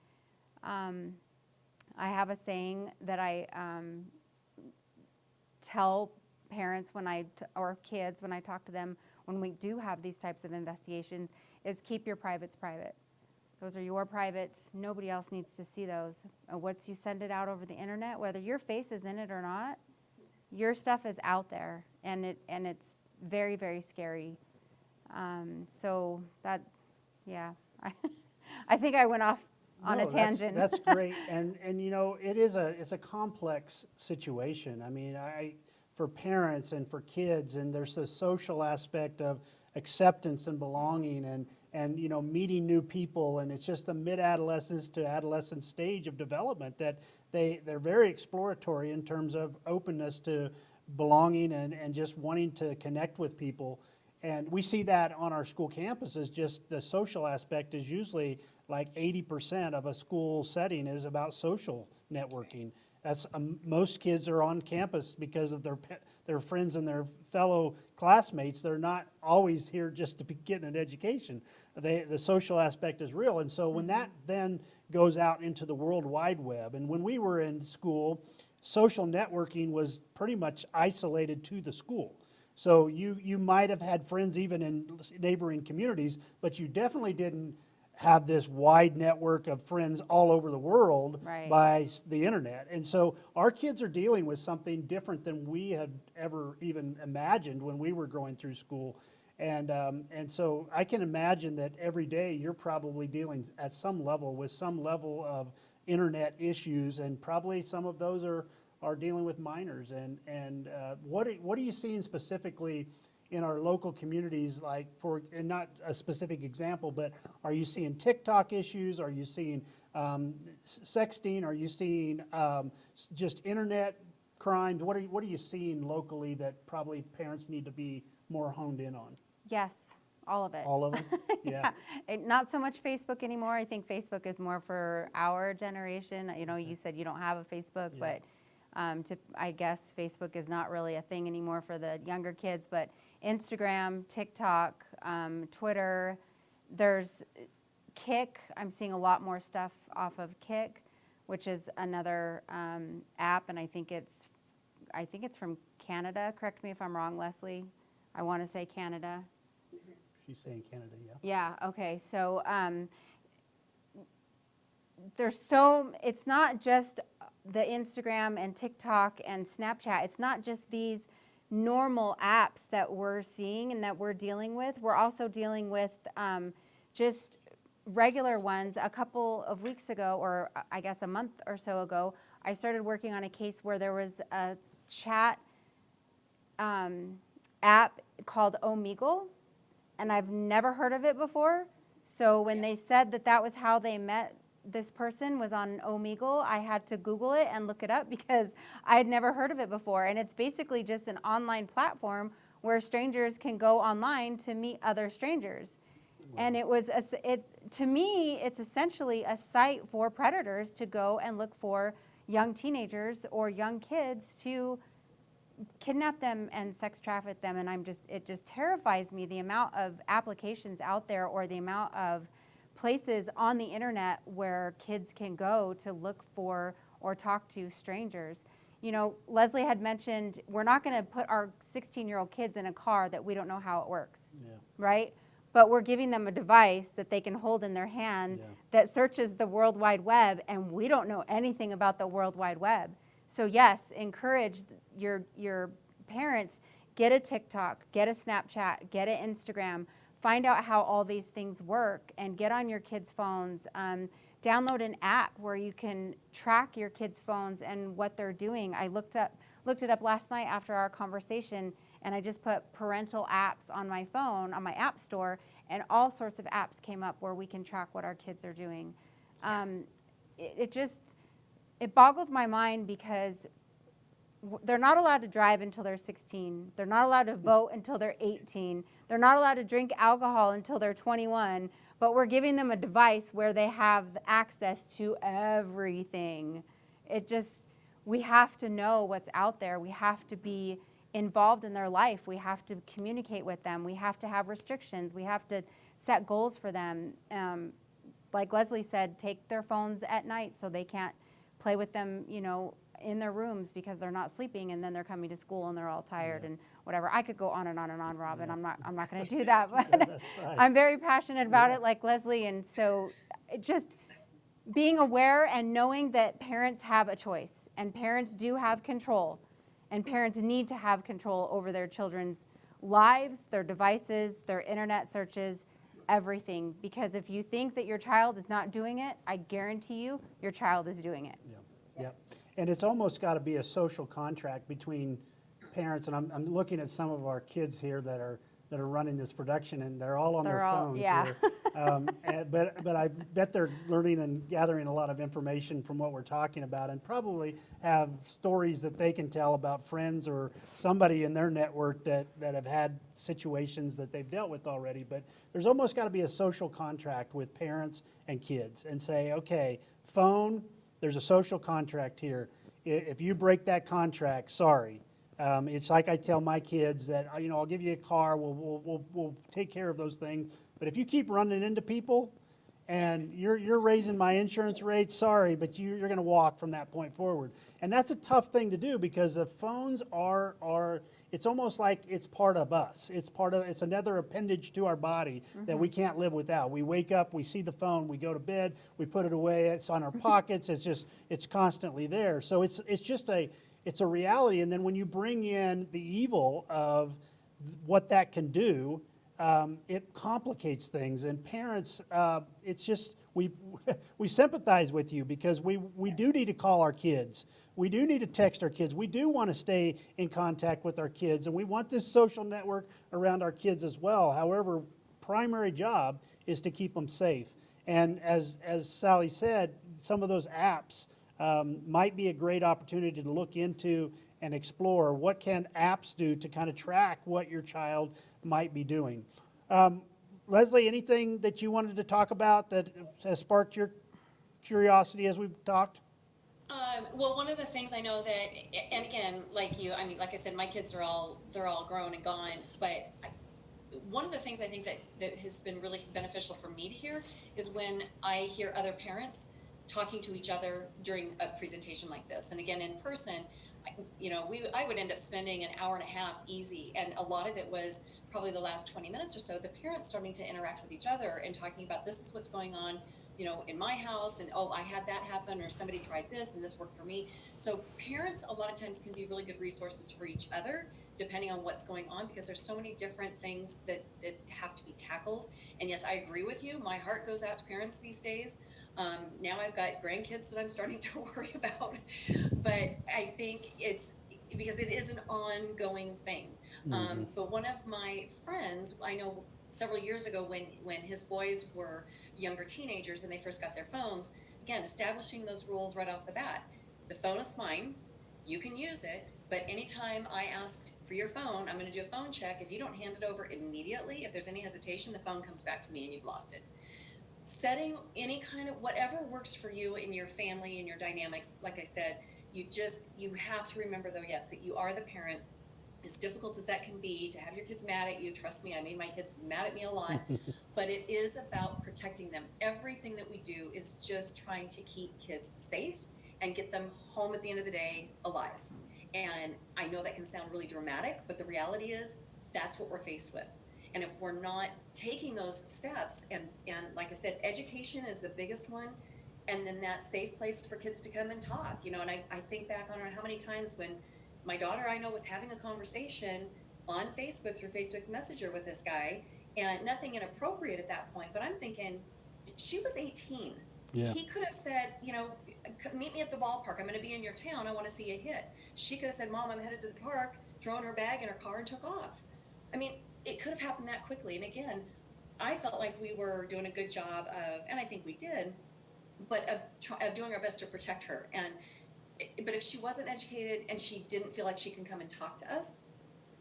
S3: I have a saying that I tell parents or kids when I talk to them when we do have these types of investigations, is keep your privates private. Those are your privates. Nobody else needs to see those. Once you send it out over the internet, whether your face is in it or not, your stuff is out there, and it's very, very scary. So that, yeah, I think I went off on a tangent.
S1: That's great, and you know, it's a complex situation. I mean, for parents and for kids, and there's the social aspect of acceptance and belonging, and you know, meeting new people, and it's just the mid-adolescence to adolescent stage of development that they're very exploratory in terms of openness to belonging and just wanting to connect with people. And we see that on our school campuses. Just the social aspect is usually like 80% of a school setting is about social networking. That's most kids are on campus because of their friends and their fellow classmates. They're not always here just to be getting an education. The social aspect is real. And so when that then goes out into the World Wide Web, and when we were in school, social networking was pretty much isolated to the school. So you might have had friends even in neighboring communities, but you definitely didn't have this wide network of friends all over the world by the internet. And so our kids are dealing with something different than we had ever even imagined when we were going through school. And so I can imagine that every day you're probably dealing at some level with some level of internet issues, and probably some of those are dealing with minors. And what are you seeing specifically in our local communities, like and not a specific example, but are you seeing TikTok issues? Are you seeing sexting? Are you seeing just internet crimes? What are you seeing locally that probably parents need to be more honed in on?
S3: Yes, all of it.
S1: All of them? Yeah.
S3: Not so much Facebook anymore. I think Facebook is more for our generation. You know, you said you don't have a Facebook, but I guess Facebook is not really a thing anymore for the younger kids, but Instagram, TikTok, Twitter, there's Kick. I'm seeing a lot more stuff off of Kick, which is another app, and I think it's from Canada. Correct me if I'm wrong, Leslie. I want to say Canada.
S1: She's saying Canada, yeah.
S3: Yeah, okay. So it's not just the Instagram and TikTok and Snapchat. It's not just these normal apps that we're seeing and that we're dealing with. We're also dealing with just regular ones. A couple of weeks ago, or I guess a month or so ago, I started working on a case where there was a chat app called Omegle, and I've never heard of it before. So when they said that that was how they met this person was on Omegle, I had to Google it and look it up because I had never heard of it before. And it's basically just an online platform where strangers can go online to meet other strangers. Wow. And to me, it's essentially a site for predators to go and look for young teenagers or young kids to kidnap them and sex traffic them. And it just terrifies me, the amount of applications out there or the amount of places on the internet where kids can go to look for or talk to strangers. You know, Leslie had mentioned we're not going to put our 16-year-old kids in a car that we don't know how it works, right? But we're giving them a device that they can hold in their hand that searches the World Wide Web, and we don't know anything about the World Wide Web. So yes, encourage your parents, get a TikTok, get a Snapchat, get an Instagram, find out how all these things work and get on your kids' phones. Download an app where you can track your kids' phones and what they're doing. I looked it up last night after our conversation, and I just put parental apps on my phone, on my app store, and all sorts of apps came up where we can track what our kids are doing. It boggles my mind because they're not allowed to drive until they're 16. They're not allowed to vote until they're 18. They're not allowed to drink alcohol until they're 21. But we're giving them a device where they have access to everything. We have to know what's out there. We have to be involved in their life. We have to communicate with them. We have to have restrictions. We have to set goals for them. Like Leslie said, take their phones at night so they can't play with them, in their rooms because they're not sleeping, and then they're coming to school and they're all tired and whatever. I could go on and on and on, Rob, and I'm not going to do that. But I'm very passionate about it, like Leslie, and so just being aware and knowing that parents have a choice, and parents do have control, and parents need to have control over their children's lives, their devices, their internet searches, everything. Because if you think that your child is not doing it, I guarantee you, your child is doing it.
S1: Yeah. And it's almost got to be a social contract between parents, and I'm looking at some of our kids here that are running this production, and they're all on their phones here. But I bet they're learning and gathering a lot of information from what we're talking about, and probably have stories that they can tell about friends or somebody in their network that have had situations that they've dealt with already. But there's almost got to be a social contract with parents and kids, and say, okay, phone, there's a social contract here. If you break that contract, sorry. It's like I tell my kids that, I'll give you a car, we'll take care of those things. But if you keep running into people and you're raising my insurance rates, sorry, but you're going to walk from that point forward. And that's a tough thing to do because the phones are it's almost like it's part of us. It's another appendage to our body that we can't live without. We wake up, we see the phone, we go to bed, we put it away, it's on our pockets, it's constantly there. So it's a reality. And then when you bring in the evil of what that can do, it complicates things. And parents, we sympathize with you because we do need to call our kids. We do need to text our kids. We do want to stay in contact with our kids, and we want this social network around our kids as well. However, primary job is to keep them safe. And as Sally said, some of those apps might be a great opportunity to look into and explore what can apps do to kind of track what your child might be doing. Leslie, anything that you wanted to talk about that has sparked your curiosity as we've talked?
S2: Well, one of the things I know that, and again, like you, I mean, like I said, my kids they're all grown and gone, but one of the things I think that has been really beneficial for me to hear is when I hear other parents talking to each other during a presentation like this. And again, in person, I would end up spending an hour and a half easy, and a lot of it was probably the last 20 minutes or so, the parents starting to interact with each other and talking about, this is what's going on, in my house, and oh, I had that happen, or somebody tried this and this worked for me. So parents a lot of times can be really good resources for each other, depending on what's going on, because there's so many different things that have to be tackled. And yes, I agree with you. My heart goes out to parents these days. Now I've got grandkids that I'm starting to worry about, but I think it's because it is an ongoing thing. But one of my friends, I know several years ago when his boys were younger teenagers and they first got their phones, again, establishing those rules right off the bat. The phone is mine. You can use it, but anytime I asked for your phone, I'm going to do a phone check. If you don't hand it over immediately, if there's any hesitation, the phone comes back to me and you've lost it. Setting any kind of whatever works for you in your family and your dynamics, like I said, you have to remember, though, yes, that you are the parent. As difficult as that can be to have your kids mad at you, trust me, I made my kids mad at me a lot, but it is about protecting them. Everything that we do is just trying to keep kids safe and get them home at the end of the day alive. And I know that can sound really dramatic, but the reality is that's what we're faced with. And if we're not taking those steps, and like I said, education is the biggest one, and then that safe place for kids to come and talk, and I think back on how many times when my daughter, I know, was having a conversation on Facebook through Facebook Messenger with this guy, and nothing inappropriate at that point, but I'm thinking, she was 18.
S1: Yeah.
S2: He could have said, meet me at the ballpark. I'm going to be in your town. I want to see a hit. She could have said, Mom, I'm headed to the park, thrown her bag in her car and took off. I mean, it could have happened that quickly. And again, I felt like we were doing a good job of, and I think we did, but of doing our best to protect her. But if she wasn't educated and she didn't feel like she can come and talk to us,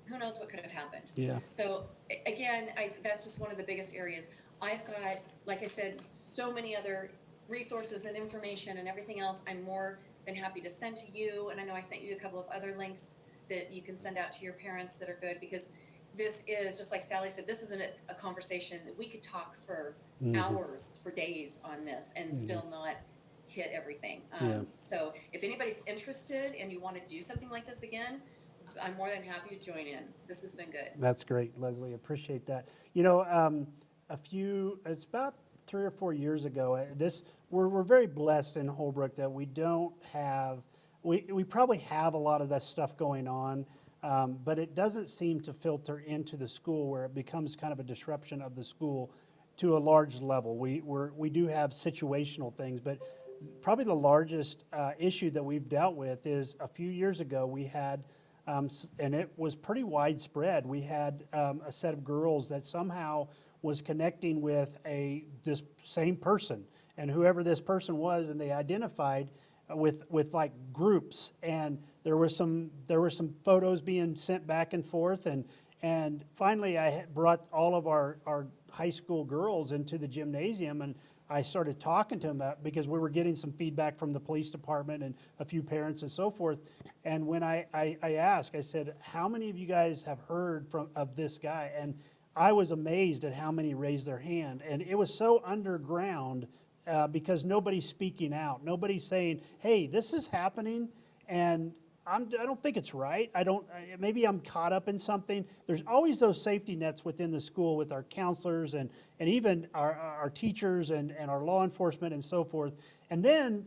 S2: who knows what could have happened.
S1: Yeah.
S2: So again, that's just one of the biggest areas. I've got, like I said, so many other resources and information and everything else I'm more than happy to send to you. And I know I sent you a couple of other links that you can send out to your parents that are good, because this is, just like Sally said, this isn't a conversation that we could talk for hours, for days on this and still not hit everything. So if anybody's interested and you want to do something like this again, I'm more than happy to join in. This has been good.
S1: That's great, Leslie. Appreciate that. It's about 3 or 4 years ago, we're very blessed in Holbrook that we don't have, we probably have a lot of that stuff going on, but it doesn't seem to filter into the school where it becomes kind of a disruption of the school to a large level. We do have situational things, but probably the largest issue that we've dealt with is a few years ago we had, and it was pretty widespread, we had a set of girls that somehow was connecting with this same person, and whoever this person was, and they identified with like groups, and there were some photos being sent back and forth, and finally I had brought all of our high school girls into the gymnasium, and I started talking to them about, because we were getting some feedback from the police department and a few parents and so forth. And when I asked, I said, how many of you guys have heard of this guy? And I was amazed at how many raised their hand. And it was so underground because nobody's speaking out. Nobody's saying, hey, this is happening, and I don't think it's right. Maybe I'm caught up in something. There's always those safety nets within the school with our counselors and even our teachers and our law enforcement and so forth. And then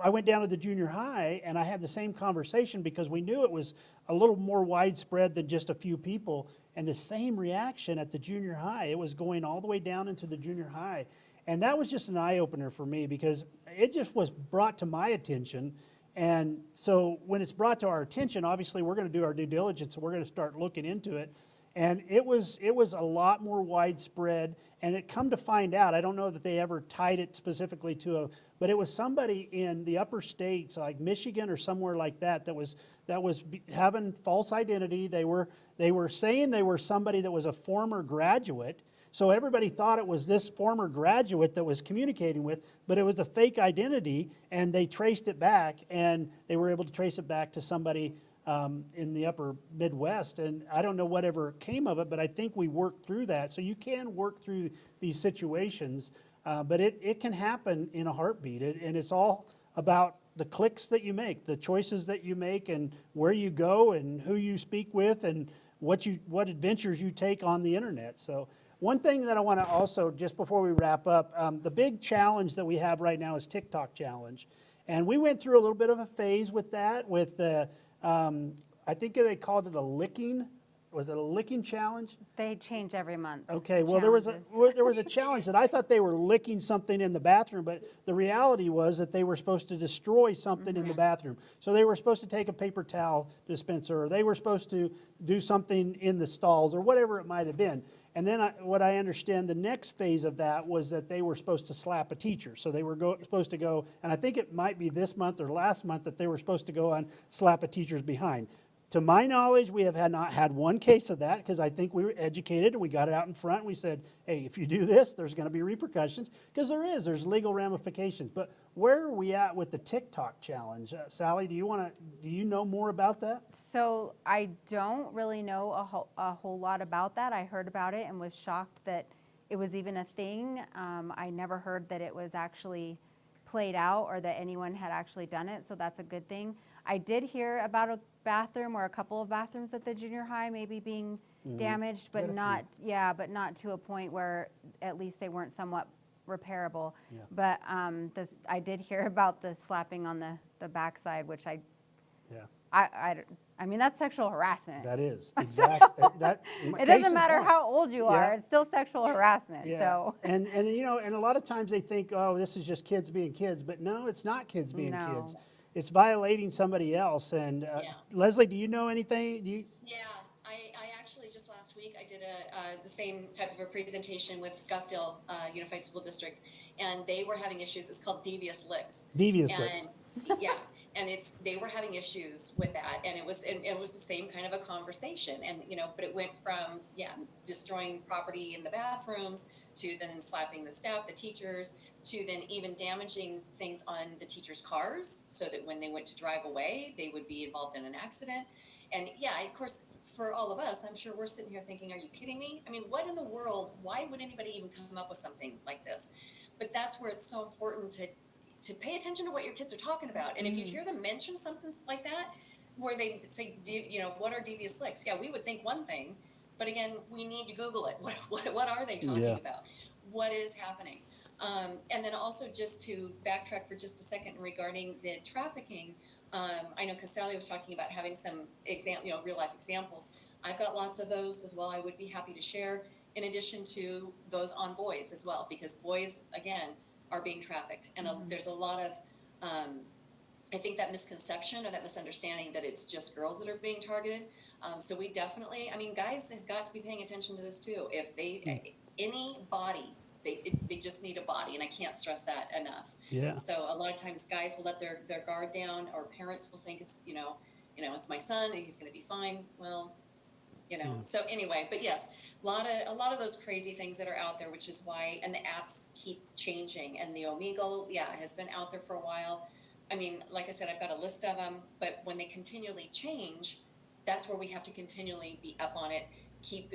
S1: I went down to the junior high and I had the same conversation because we knew it was a little more widespread than just a few people. And the same reaction at the junior high, it was going all the way down into the junior high. And that was just an eye-opener for me because it just was brought to my attention. And so when it's brought to our attention, obviously we're going to do our due diligence and we're going to start looking into it. And it was a lot more widespread, and it come to find out, I don't know that they ever tied it specifically but it was somebody in the upper states like Michigan or somewhere like that was having false identity. They were saying they were somebody that was a former graduate. So everybody thought it was this former graduate that was communicating with, but it was a fake identity, and they traced it back, and they were able to trace it back to somebody in the upper Midwest. And I don't know whatever came of it, but I think we worked through that. So you can work through these situations, but it can happen in a heartbeat. And it's all about the clicks that you make, the choices that you make, and where you go, and who you speak with, and what adventures you take on the internet. So one thing that I want to also, just before we wrap up, the big challenge that we have right now is TikTok challenge. And we went through a little bit of a phase with that, with the, I think they called it a licking. Was it a licking challenge?
S3: They change every month.
S1: Okay, well, there was a challenge that I thought they were licking something in the bathroom, but the reality was that they were supposed to destroy something in the bathroom. So they were supposed to take a paper towel dispenser, or they were supposed to do something in the stalls, or whatever it might have been. And then what I understand, the next phase of that was that they were supposed to slap a teacher. So they were supposed to go, and I think it might be this month or last month, that they were supposed to go on slap a teacher's behind. To my knowledge, we have not had one case of that, because I think we were educated and we got it out in front. We said, hey, if you do this, there's going to be repercussions, because there's legal ramifications. But where are we at with the TikTok challenge? Sally, do you know more about that?
S3: So I don't really know a whole lot about that. I heard about it and was shocked that it was even a thing. I never heard that it was actually played out, or that anyone had actually done it, so that's a good thing. I did hear about a bathroom, or a couple of bathrooms at the junior high maybe being damaged, but not to a point where at least they weren't somewhat repairable.
S1: Yeah.
S3: But I did hear about the slapping on the backside, which I mean, that's sexual harassment.
S1: That is, exactly.
S3: It doesn't matter how old you are, it's still sexual harassment.
S1: Yeah.
S3: So.
S1: And you know, and a lot of times they think, oh, this is just kids being kids, but no, it's not kids being kids. It's violating somebody else. And Leslie, do you know anything?
S2: Yeah, I actually just last week I did the same type of a presentation with Scottsdale Unified School District, and they were having issues. It's called devious licks.
S1: Devious licks.
S2: Yeah, and they were having issues with that, and it was the same kind of a conversation, and but it went from destroying property in the bathrooms, to then slapping the staff, the teachers, to then even damaging things on the teachers' cars, so that when they went to drive away, they would be involved in an accident. And of course, for all of us, I'm sure we're sitting here thinking, are you kidding me? I mean, what in the world? Why would anybody even come up with something like this? But that's where it's so important to pay attention to what your kids are talking about. And if you hear them mention something like that, where they say, what are devious licks? Yeah, we would think one thing, but again, we need to Google it. What are they talking about? What is happening? And then also, just to backtrack for just a second regarding the trafficking, I know because Sally was talking about having some real life examples. I've got lots of those as well. I would be happy to share, in addition to those on boys as well, because boys, again, are being trafficked. And there's a lot of, I think, that misconception or that misunderstanding that it's just girls that are being targeted. So we definitely, guys have got to be paying attention to this too. If any body, they just need a body, and I can't stress that enough.
S1: Yeah.
S2: And so a lot of times guys will let their guard down, or parents will think it's, it's my son and he's going to be fine. Well, so anyway, but yes, a lot of those crazy things that are out there, which is why, and the apps keep changing, and the Omegle, has been out there for a while. I mean, like I said, I've got a list of them, but when they continually change, that's where we have to continually be up on it. Keep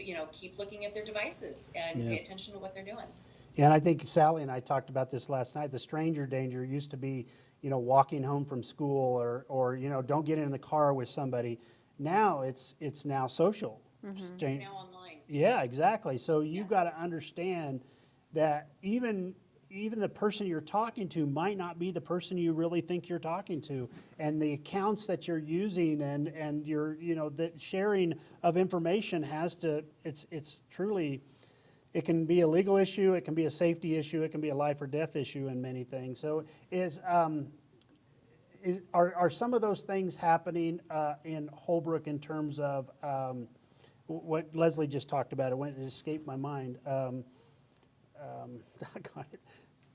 S2: looking at their devices and pay attention to what they're doing.
S1: Yeah, and I think Sally and I talked about this last night. The stranger danger used to be, walking home from school, or don't get in the car with somebody. Now it's now social.
S2: It's now online.
S1: Yeah, exactly. So you've got to understand that even the person you're talking to might not be the person you really think you're talking to, and the accounts that you're using and your the sharing of information has to. It's truly. It can be a legal issue, it can be a safety issue, it can be a life or death issue in many things. So are some of those things happening in Holbrook in terms of what Leslie just talked about? It escaped my mind.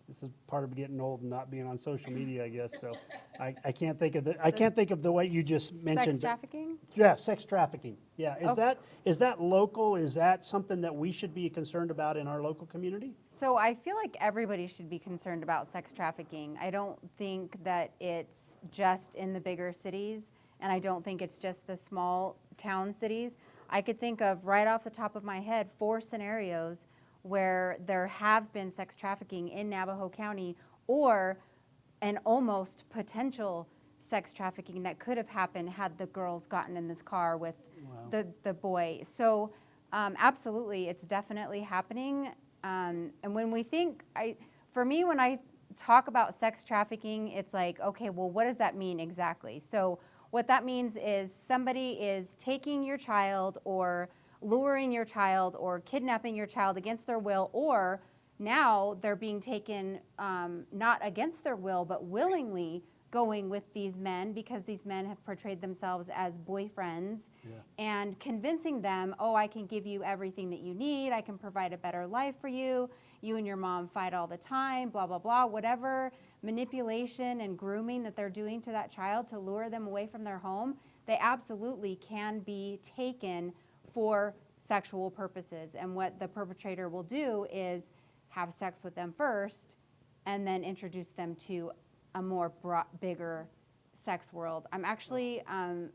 S1: This is part of getting old and not being on social media, I guess. So I can't think of the way you just mentioned.
S3: Sex trafficking?
S1: Yeah, sex trafficking. Yeah,
S3: Okay.
S1: is that local? Is that something that we should be concerned about in our local community?
S3: So I feel like everybody should be concerned about sex trafficking. I don't think that it's just in the bigger cities, and I don't think it's just the small town cities. I could think of, right off the top of my head, 4 scenarios where there have been sex trafficking in Navajo County, or an almost potential sex trafficking that could have happened had the girls gotten in this car with the boy. So absolutely, it's definitely happening. And when we think, for me, when I talk about sex trafficking, it's like, okay, well, what does that mean exactly? So what that means is somebody is taking your child or luring your child or kidnapping your child against their will, or now they're being taken not against their will, but willingly going with these men because these men have portrayed themselves as boyfriends, and convincing them, oh, I can give you everything that you need, I can provide a better life for you, you and your mom fight all the time, blah, blah, blah, whatever manipulation and grooming that they're doing to that child to lure them away from their home, they absolutely can be taken for sexual purposes. And what the perpetrator will do is have sex with them first and then introduce them to a more bigger sex world. I'm actually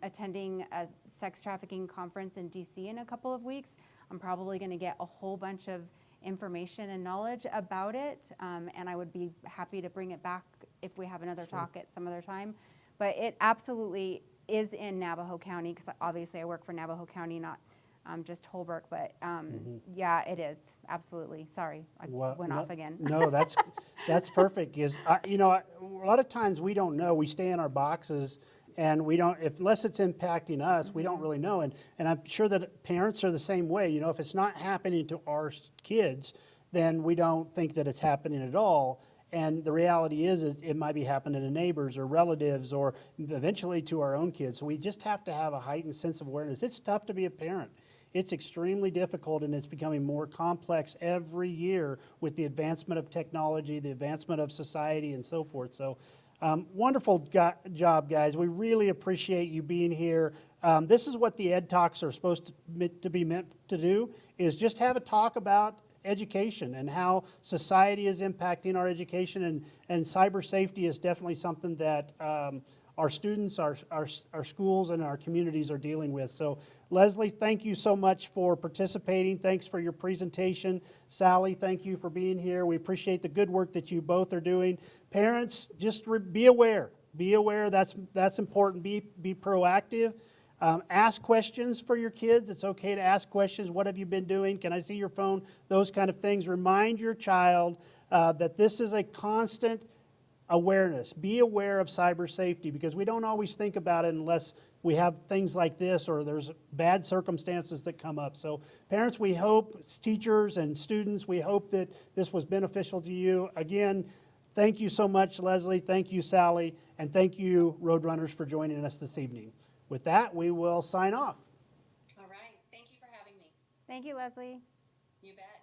S3: attending a sex trafficking conference in DC in a couple of weeks. I'm probably going to get a whole bunch of information and knowledge about it, and I would be happy to bring it back if we have another talk at some other time. But it absolutely is in Navajo County, because obviously I work for Navajo County, not just Holbrook, but yeah, it is, absolutely. Sorry, I went off again.
S1: No, that's perfect. Because you know, a lot of times we don't know. We stay in our boxes, and we don't, unless it's impacting us, we don't really know. And I'm sure that parents are the same way. You know, if it's not happening to our kids, then we don't think that it's happening at all. And the reality is it might be happening to neighbors or relatives or eventually to our own kids. So we just have to have a heightened sense of awareness. It's tough to be a parent. It's extremely difficult, and it's becoming more complex every year with the advancement of technology, the advancement of society, and so forth. So wonderful job, guys. We really appreciate you being here. This is what the Ed Talks are supposed to be meant to do, is just have a talk about education and how society is impacting our education, and cyber safety is definitely something that our students, our schools, and our communities are dealing with. So Leslie, thank you so much for participating. Thanks for your presentation. Sally, thank you for being here. We appreciate the good work that you both are doing. Parents, just be aware. Be aware, that's important. Be proactive. Ask questions for your kids. It's okay to ask questions. What have you been doing? Can I see your phone? Those kind of things. Remind your child that this is a constant awareness. Be aware of cyber safety, because we don't always think about it unless we have things like this or there's bad circumstances that come up. So parents, we hope, teachers and students, we hope that this was beneficial to you. Again, thank you so much, Leslie. Thank you, Sally. And thank you, Roadrunners, for joining us this evening. With that, we will sign off.
S2: All right. Thank you for having me.
S3: Thank you, Leslie.
S2: You bet.